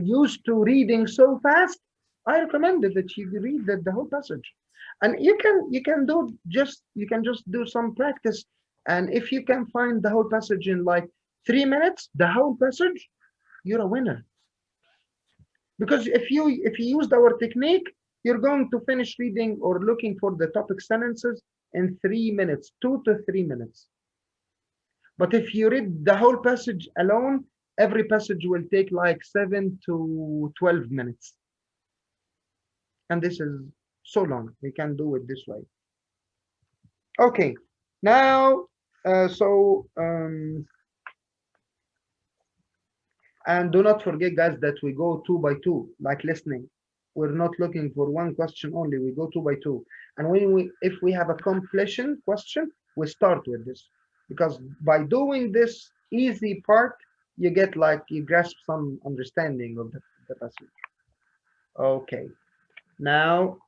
used to reading so fast, I recommend that you read the whole passage. And you can just do some practice. And if you can find the whole passage in like 3 minutes, the whole passage, you're a winner. Because if you used our technique, you're going to finish reading or looking for the topic sentences in 3 minutes, 2 to 3 minutes. But if you read the whole passage alone, every passage will take like 7 to 12 minutes. And this is so long. We can do it this way. Okay, now, and do not forget, guys, that we go 2 by 2, like listening. We're not looking for one question only. We go 2 by 2. And if we have a completion question, we start with this. Because by doing this easy part, you grasp some understanding of the passage. Okay, now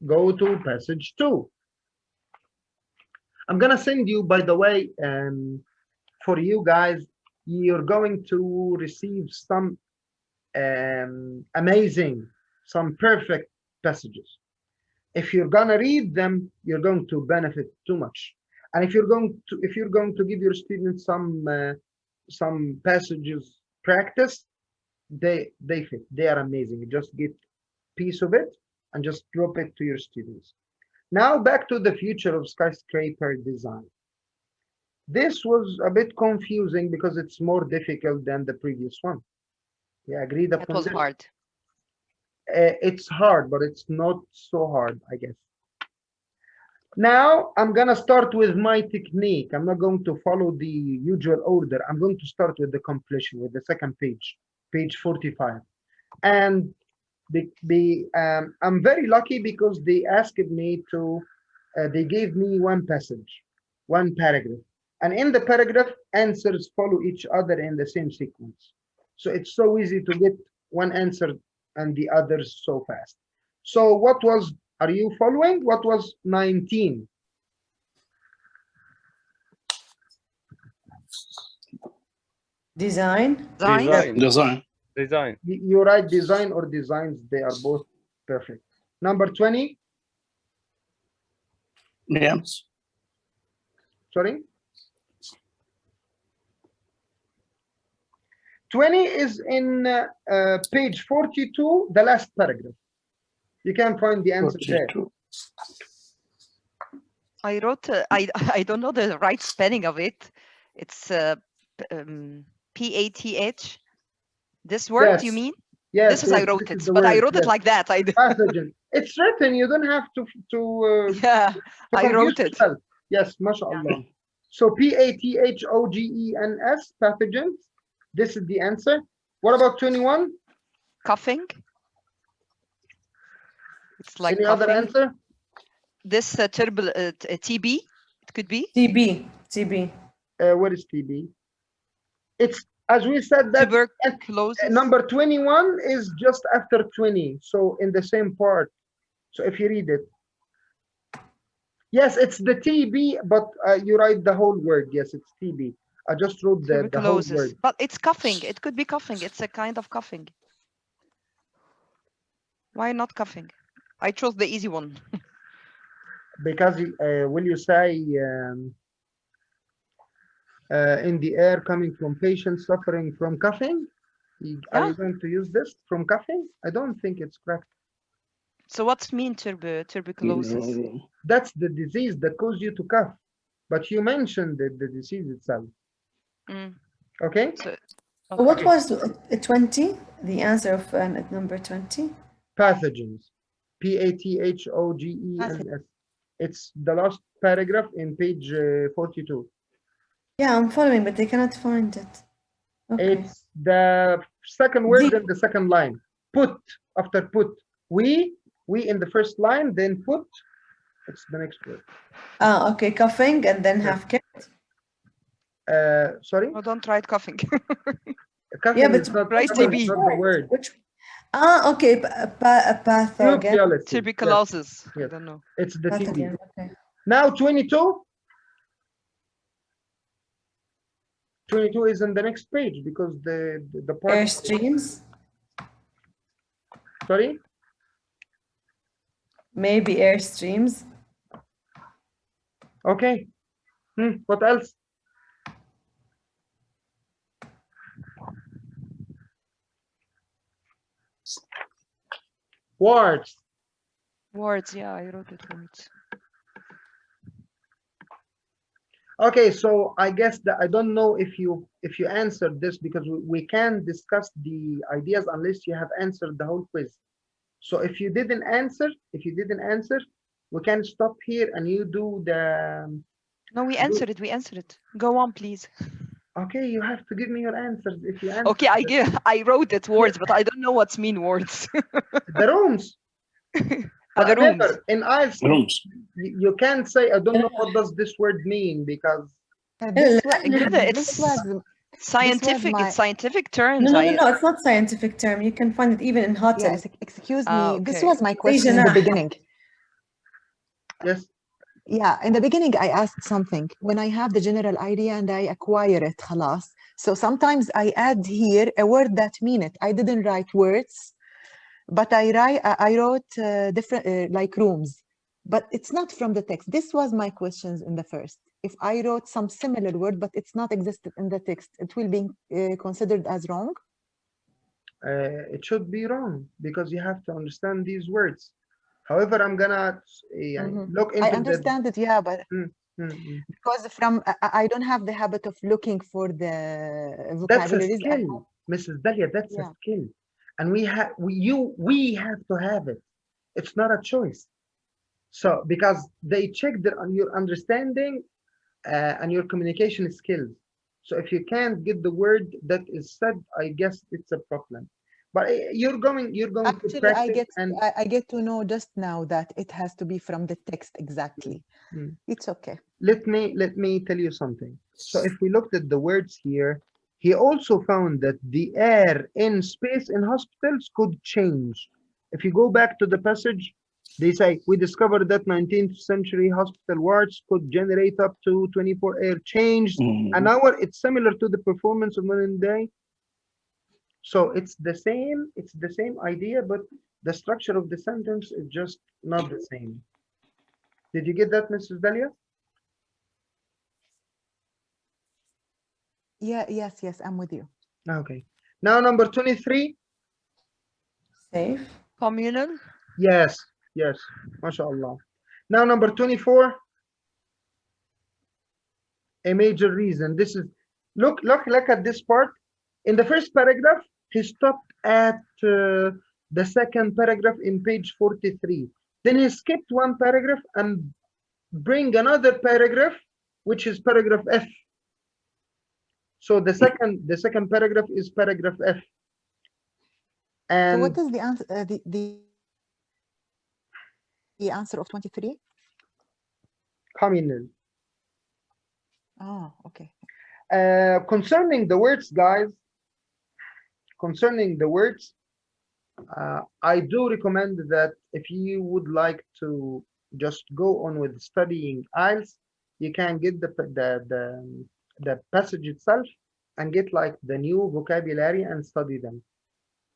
go to passage 2. I'm gonna send you, by the way, for you guys, you're going to receive some amazing, some perfect passages. If you're gonna read them, you're going to benefit too much. And if you're going to give your students some passages practice, they fit. They are amazing. You just get piece of it and just drop it to your students. Now back to the future of skyscraper design. This was a bit confusing because it's more difficult than the previous one. We agreed upon it was this. Hard. It's hard, but it's not so hard, I guess. Now I'm gonna start with my technique. I'm not going to follow the usual order. I'm going to start with the completion, with the second page, page 45. And I'm very lucky because they asked me to, they gave me one passage, one paragraph. And in the paragraph, answers follow each other in the same sequence. So it's so easy to get one answer and the others so fast. So are you following? What was 19? Design. Design. You write design or designs, they are both perfect. Number 20? Yes. Sorry? 20 is in page 42, the last paragraph. You can find the answer 42. There. I wrote, I don't know the right spelling of it. It's P-A-T-H. This word, yes. You mean? Yes. This is I wrote it, but I wrote it like that. Pathogen. It's written. You don't have to yeah, I wrote it. Yourself. Yes, mashallah. Yeah. So P-A-T-H-O-G-E-N-S, pathogens. This is the answer. What about 21? Coughing. It's like any coughing. Other answer? This terrible TB. It could be TB. What is TB? It's, as we said, that tuberculosis. Number 21 is just after 20, so in the same part. So if you read it, yes, it's the TB, but you write the whole word. Yes, it's TB. I just wrote the whole word. But it's coughing. It could be coughing. It's a kind of coughing. Why not coughing? I chose the easy one. Because will you say in the air coming from patients suffering from coughing? Are you going to use this from coughing? I don't think it's correct. So what's mean tuberculosis? That's the disease that causes you to cough. But you mentioned the disease itself. Mm. Okay? So, what was 20? The answer of number 20? Pathogens. P-A-T-H-O-G-E-N-S. It's the last paragraph in page 42. Yeah, I'm following, but they cannot find it. Okay. It's the second word in the second line. Put, after put. We in the first line, then put, It's the next word. Ah, okay, coughing and then have kept. Sorry? Oh, don't try it coughing. Coughing Yeah, but is not, Right, coughing TB. is not the word. Which? Ah, okay, pathogen. Tuberculosis. Tuberculosis. Yes. I don't know. It's the TB. Pathogen, okay. Now 22. 22 is in the next page because the part. Airstreams. Sorry? Maybe airstreams. Okay. What else? Words. Words, yeah, I wrote it words. Okay, so I guess that I don't know if you answered this because we can't discuss the ideas unless you have answered the whole quiz. So if you didn't answer, we can stop here and you do the. No, we answered it. We answered it. Go on, please. Okay, you have to give me your answers if you answer. Okay, I wrote it words, but I don't know what's mean words. The rooms. The rooms. In IELTS, you can't say I don't know what does this word mean because It's scientific. It's scientific terms. No, it's not scientific term. You can find it even in hotel. Yes, excuse me. Okay. This was my question in the beginning. Yes. Yeah, in the beginning, I asked something. When I have the general idea and I acquire it, خلاص. So sometimes I add here a word that mean it. I didn't write words, but I wrote different like rooms. But it's not from the text. This was my questions in the first. If I wrote some similar word, but it's not existed in the text, it will be considered as wrong? It should be wrong because you have to understand these words. However, I'm gonna look into I understand it, yeah, but because I don't have the habit of looking for the vocabularies. That's a skill, Mrs. Dalia. That's a skill, and we have to have it. It's not a choice. So because they check your understanding and your communication skills. So if you can't get the word that is said, I guess it's a problem. But you're going Actually, to practice I get to know just now that it has to be from the text exactly. It's okay. Let me tell you something. So if we looked at the words here, he also found that the air in space in hospitals could change. If you go back to the passage, they say, we discovered that 19th century hospital wards could generate up to 24 air changes an hour. It's similar to the performance of modern day. So it's the same idea, but the structure of the sentence is just not the same. Did you get that, Mrs. Dalia? Yeah, yes, I'm with you. Okay. Now number 23. Safe. Communal. Yes, mashallah. Now number 24. A major reason. This is look at this part. In the first paragraph, he stopped at the second paragraph in page 43. Then he skipped one paragraph and bring another paragraph, which is paragraph F. So the second paragraph is paragraph F. And so what is the answer? The answer of 23? Communal. Oh, okay. Concerning the words, guys. Concerning the words, I do recommend that if you would like to just go on with studying IELTS, you can get the passage itself and get like the new vocabulary and study them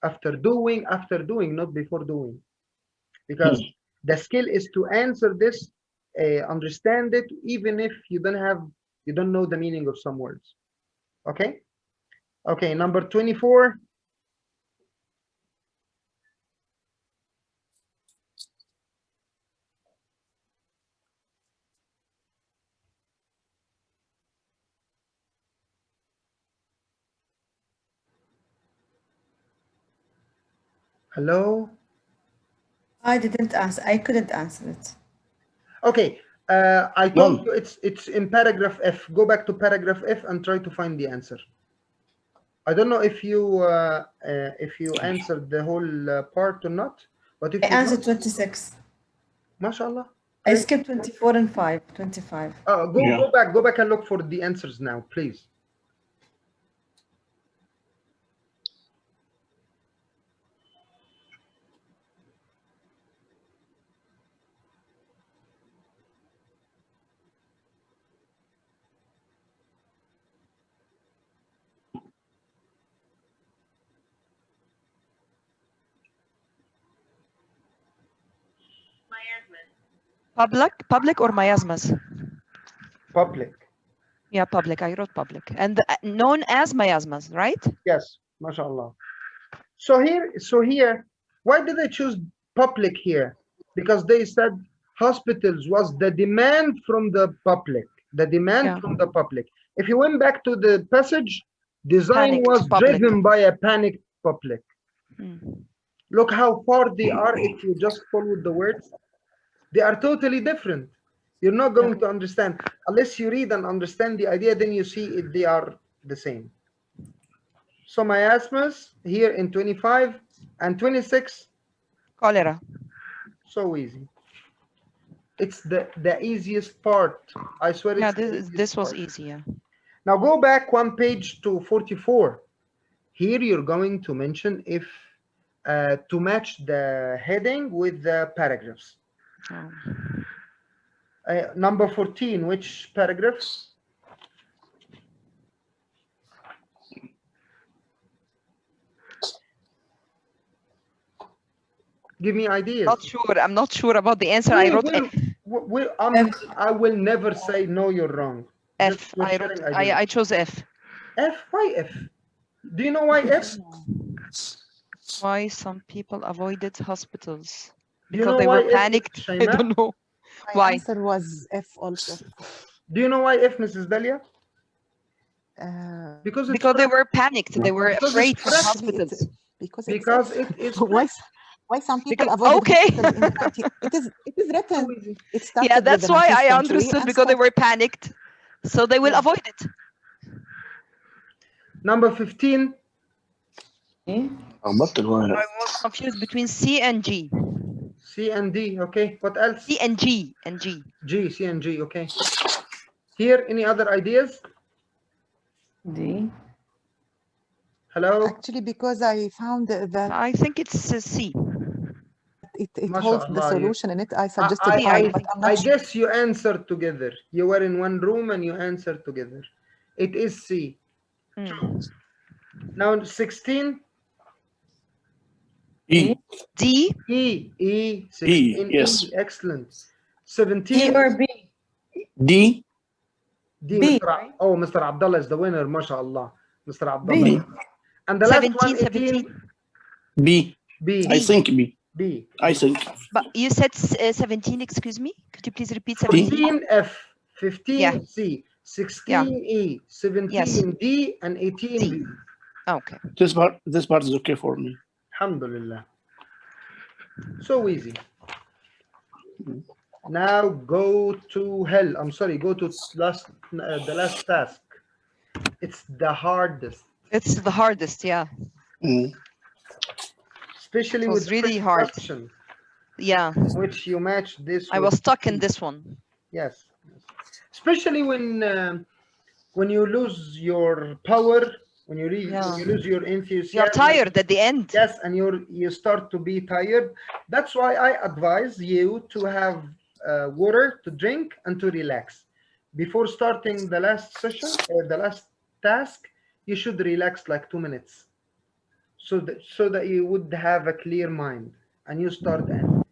after doing, not before doing, because the skill is to answer this, understand it, even if you don't know the meaning of some words. Okay, number 24. Hello? I didn't answer. I couldn't answer it. Okay. I told you it's in paragraph F. Go back to paragraph F and try to find the answer. I don't know if you answered the whole part or not, but if I you answered 26. MashaAllah. I skipped 24 and 5. 25. Go back and look for the answers now, please. Public or miasmas? Public. Yeah, public. I wrote public. And known as miasmas, right? Yes, mashallah. So here, why did they choose public here? Because they said hospitals was the demand from the public. The demand from the public. If you went back to the passage, design Panicked was public. driven by a panicked public. Look how far they are if you just follow the words. They are totally different. You're not going to understand. Unless you read and understand the idea, then you see if they are the same. So miasmas here in 25 and 26. Cholera. So easy. It's the easiest part. I swear. Yeah, this was easy. Yeah. Now go back one page to 44. Here you're going to mention if to match the heading with the paragraphs. Number 14, which paragraphs? Give me ideas. Not sure. I'm not sure about the answer. I wrote F. I will never say no, you're wrong. F. I chose F. F? Why F? Do you know why F? Why some people avoided hospitals? Do you Because know they why were F, panicked. I don't know. My answer was F also. Do you know why F, Mrs. Dalia? Because they were panicked. They were afraid of hospitals. Because it is why some people avoid hospitals. It is written. It started Yeah, that's with the why 19th I century understood, and because they were panicked. So they will avoid it. Number 15. I was confused between C and G. C and D, okay. What else? C and G and G. G, C and G, okay. Here, any other ideas? D. Hello? Actually, because I found that I think it's C. It holds the solution in it. I suggested I guess you answered together. You were in one room and you answered together. It is C. Now 16. E. D. E. 16. Yes. E. Excellent. 17. D or B? D. D. B. Mr. Abdullah is the winner, mashallah. Mr. Abdullah. B. And the last one, 18. B. B. I think B. B. I think. But you said 17, excuse me? Could you please repeat 17? 14 F, 15 C, 16 E, 17 D, and 18 B. Okay. This part is okay for me. Alhamdulillah. So easy. Now go to hell. I'm sorry, go to the last task. It's the hardest. It's the hardest, yeah. Especially with really hard. Question, yeah. Which you match this. I was stuck in this one. Yes. Especially when you lose your power, when you lose your enthusiasm. You're tired at the end. Yes, and you start to be tired. That's why I advise you to have water to drink and to relax. Before starting the last session or the last task, you should relax like 2 minutes. So that you would have a clear mind and you start in.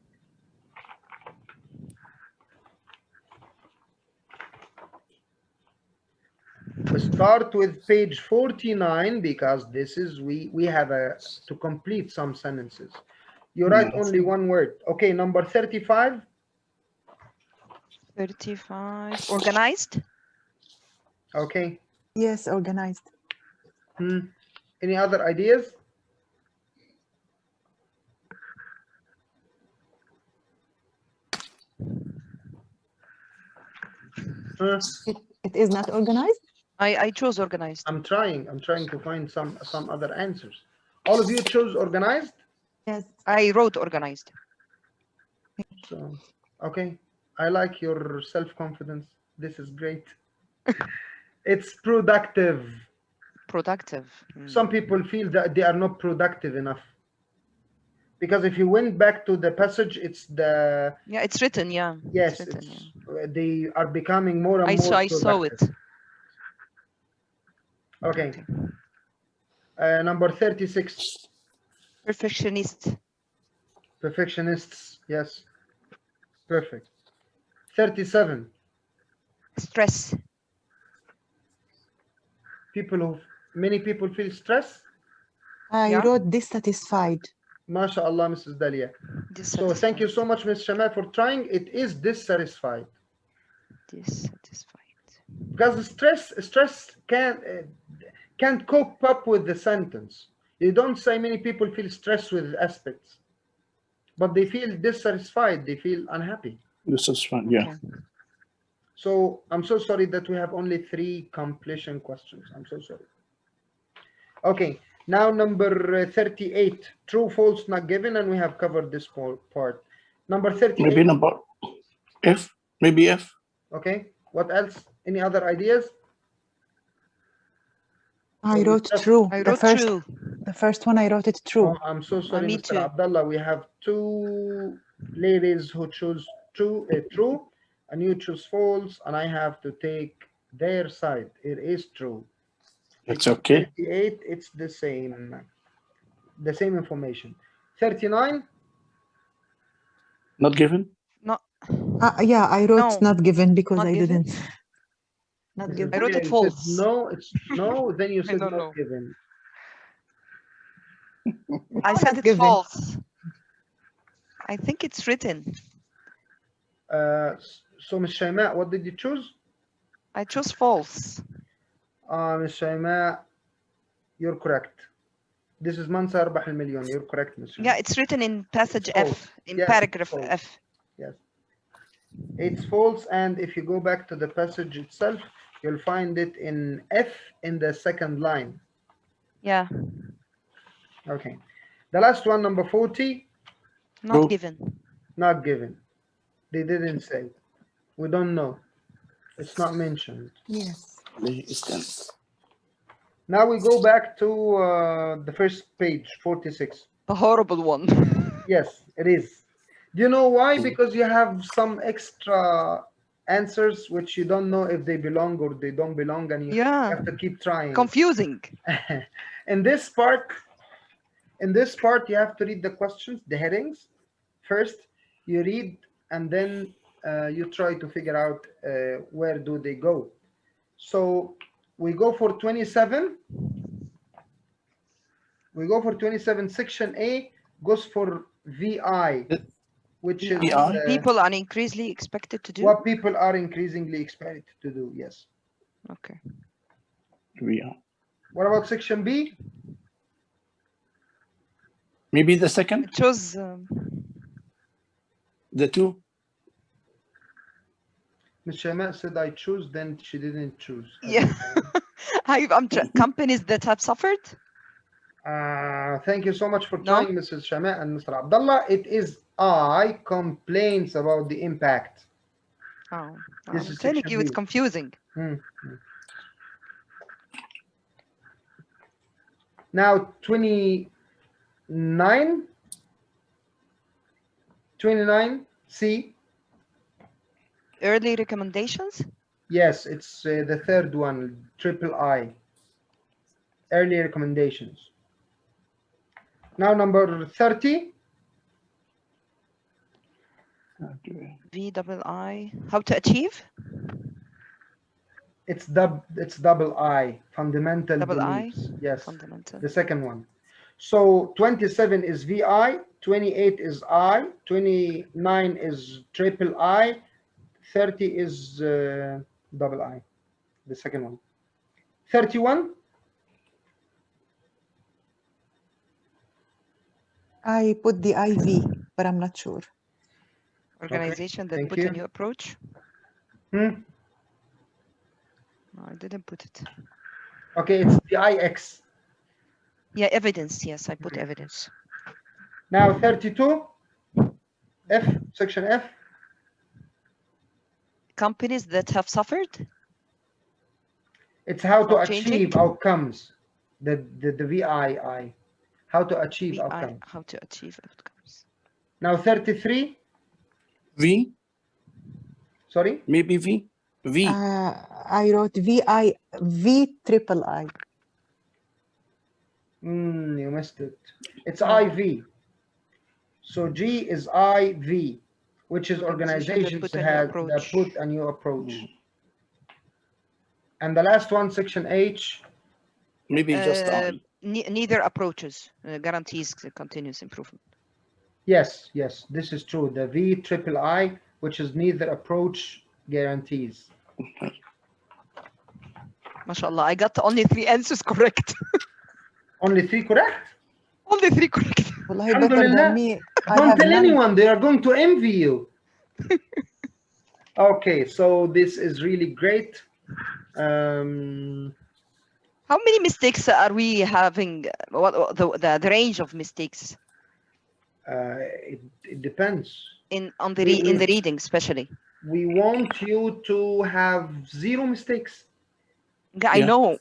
We start with page 49 because this is we have to complete some sentences. You write only one word. Okay, number 35. 35. Organized. Okay. Yes, organized. Any other ideas? It is not organized. I chose organized. I'm trying to find some other answers. All of you chose organized? Yes. I wrote organized. So, okay. I like your self-confidence. This is great. It's productive. Productive. Some people feel that they are not productive enough. Because if you went back to the passage, it's the... Yeah, it's written, yeah. Yes, it's written, yeah. They are becoming more and more I saw it. Okay. Number 36. Perfectionist. Perfectionists, yes. Perfect. 37. Stress. Many people feel stress. I wrote dissatisfied. MashaAllah, Mrs. Dalia. So thank you so much, Ms. Shama, for trying. It is dissatisfied. Dissatisfied. Because stress can't cope up with the sentence. You don't say many people feel stressed with aspects, but they feel dissatisfied. They feel unhappy. Dissatisfied, yeah. So I'm so sorry that we have only 3 completion questions. I'm so sorry. Okay, now number 38. True, false, not given, and we have covered this part. Number 38. Maybe number F. Maybe F. Okay. What else? Any other ideas? I wrote true. I wrote true. The first one I wrote it true. Oh, I'm so sorry, me Mr. too. Abdullah. We have 2 ladies who choose true, and you choose false, and I have to take their side. It is true. It's okay. 38, it's the same information. 39. Not given. No. Yeah, I wrote not given because not I given. didn't. Not Mrs. given. I wrote Dalia, it you false. said no, it's no. Then you said don't not know. given. I said it's given. false. I think it's written. So, Ms. Shaima, what did you choose? I chose false. Ms. Shaima, you're correct. This is Man Sarbah al-Million. You're correct, Ms. Shaima. Yeah, it's written in passage False. F, in Yes, paragraph false. F. Yes. It's false, and if you go back to the passage itself, you'll find it in F in the second line. Yeah. Okay. The last one, number 40. Not given. Not given. They didn't say. We don't know. It's not mentioned. Yes. Now we go back to the first page, 46. The horrible one. Yes, it is. Do you know why? Because you have some extra answers which you don't know if they belong or they don't belong, and you have to keep trying. Confusing. In this part, you have to read the questions, the headings. First, you read, and then you try to figure out where do they go. So we go for 27. We go for 27. Section A goes for VI, which is people are increasingly expected to do. What people are increasingly expected to do. Yes. Okay. VI. What about section B? Maybe the second. I chose the 2. Ms. Shaima said I choose, then she didn't choose. Yeah. I'm companies that have suffered. Thank you so much for trying, Mrs. Shama and Mr. Abdullah. It is I complaints about the impact. Oh, this I'm is telling section you, B. it's confusing. Now 29 C. Early recommendations? Yes, it's the third one, triple I. Early recommendations. Now number 30. VII. How to achieve? It's double I. Fundamental double beliefs. Yes. Fundamental. The second one. So 27 is VI. 28 is I. 29 is triple I. 30 is double I. The second one. 31. I put the IV, but I'm not sure. Organization that Thank put you. a new approach. No, I didn't put it. Okay, it's the IX. Yeah, evidence. Yes, I put evidence. Now 32. F, section F. companies that have suffered? It's how to Changing? achieve outcomes. The VII. How to achieve VI, outcomes. how to achieve outcomes. Now 33. V. Sorry? Maybe V. V. I wrote V triple I. You missed it. It's IV. So G is IV, which is organizations that put a new approach. And the last one, section H. Maybe just I. Neither approaches guarantees continuous improvement. Yes, yes, this is true. The VIII, which is neither approach guarantees. MashaAllah, I got only 3 answers correct. Only 3 correct? Only 3 correct. Wallahi, better than me. Don't tell anyone, they are going to envy you. Okay, so this is really great. How many mistakes are we having? What the range of mistakes? It depends. In the reading, especially. We want you to have 0 mistakes. I know.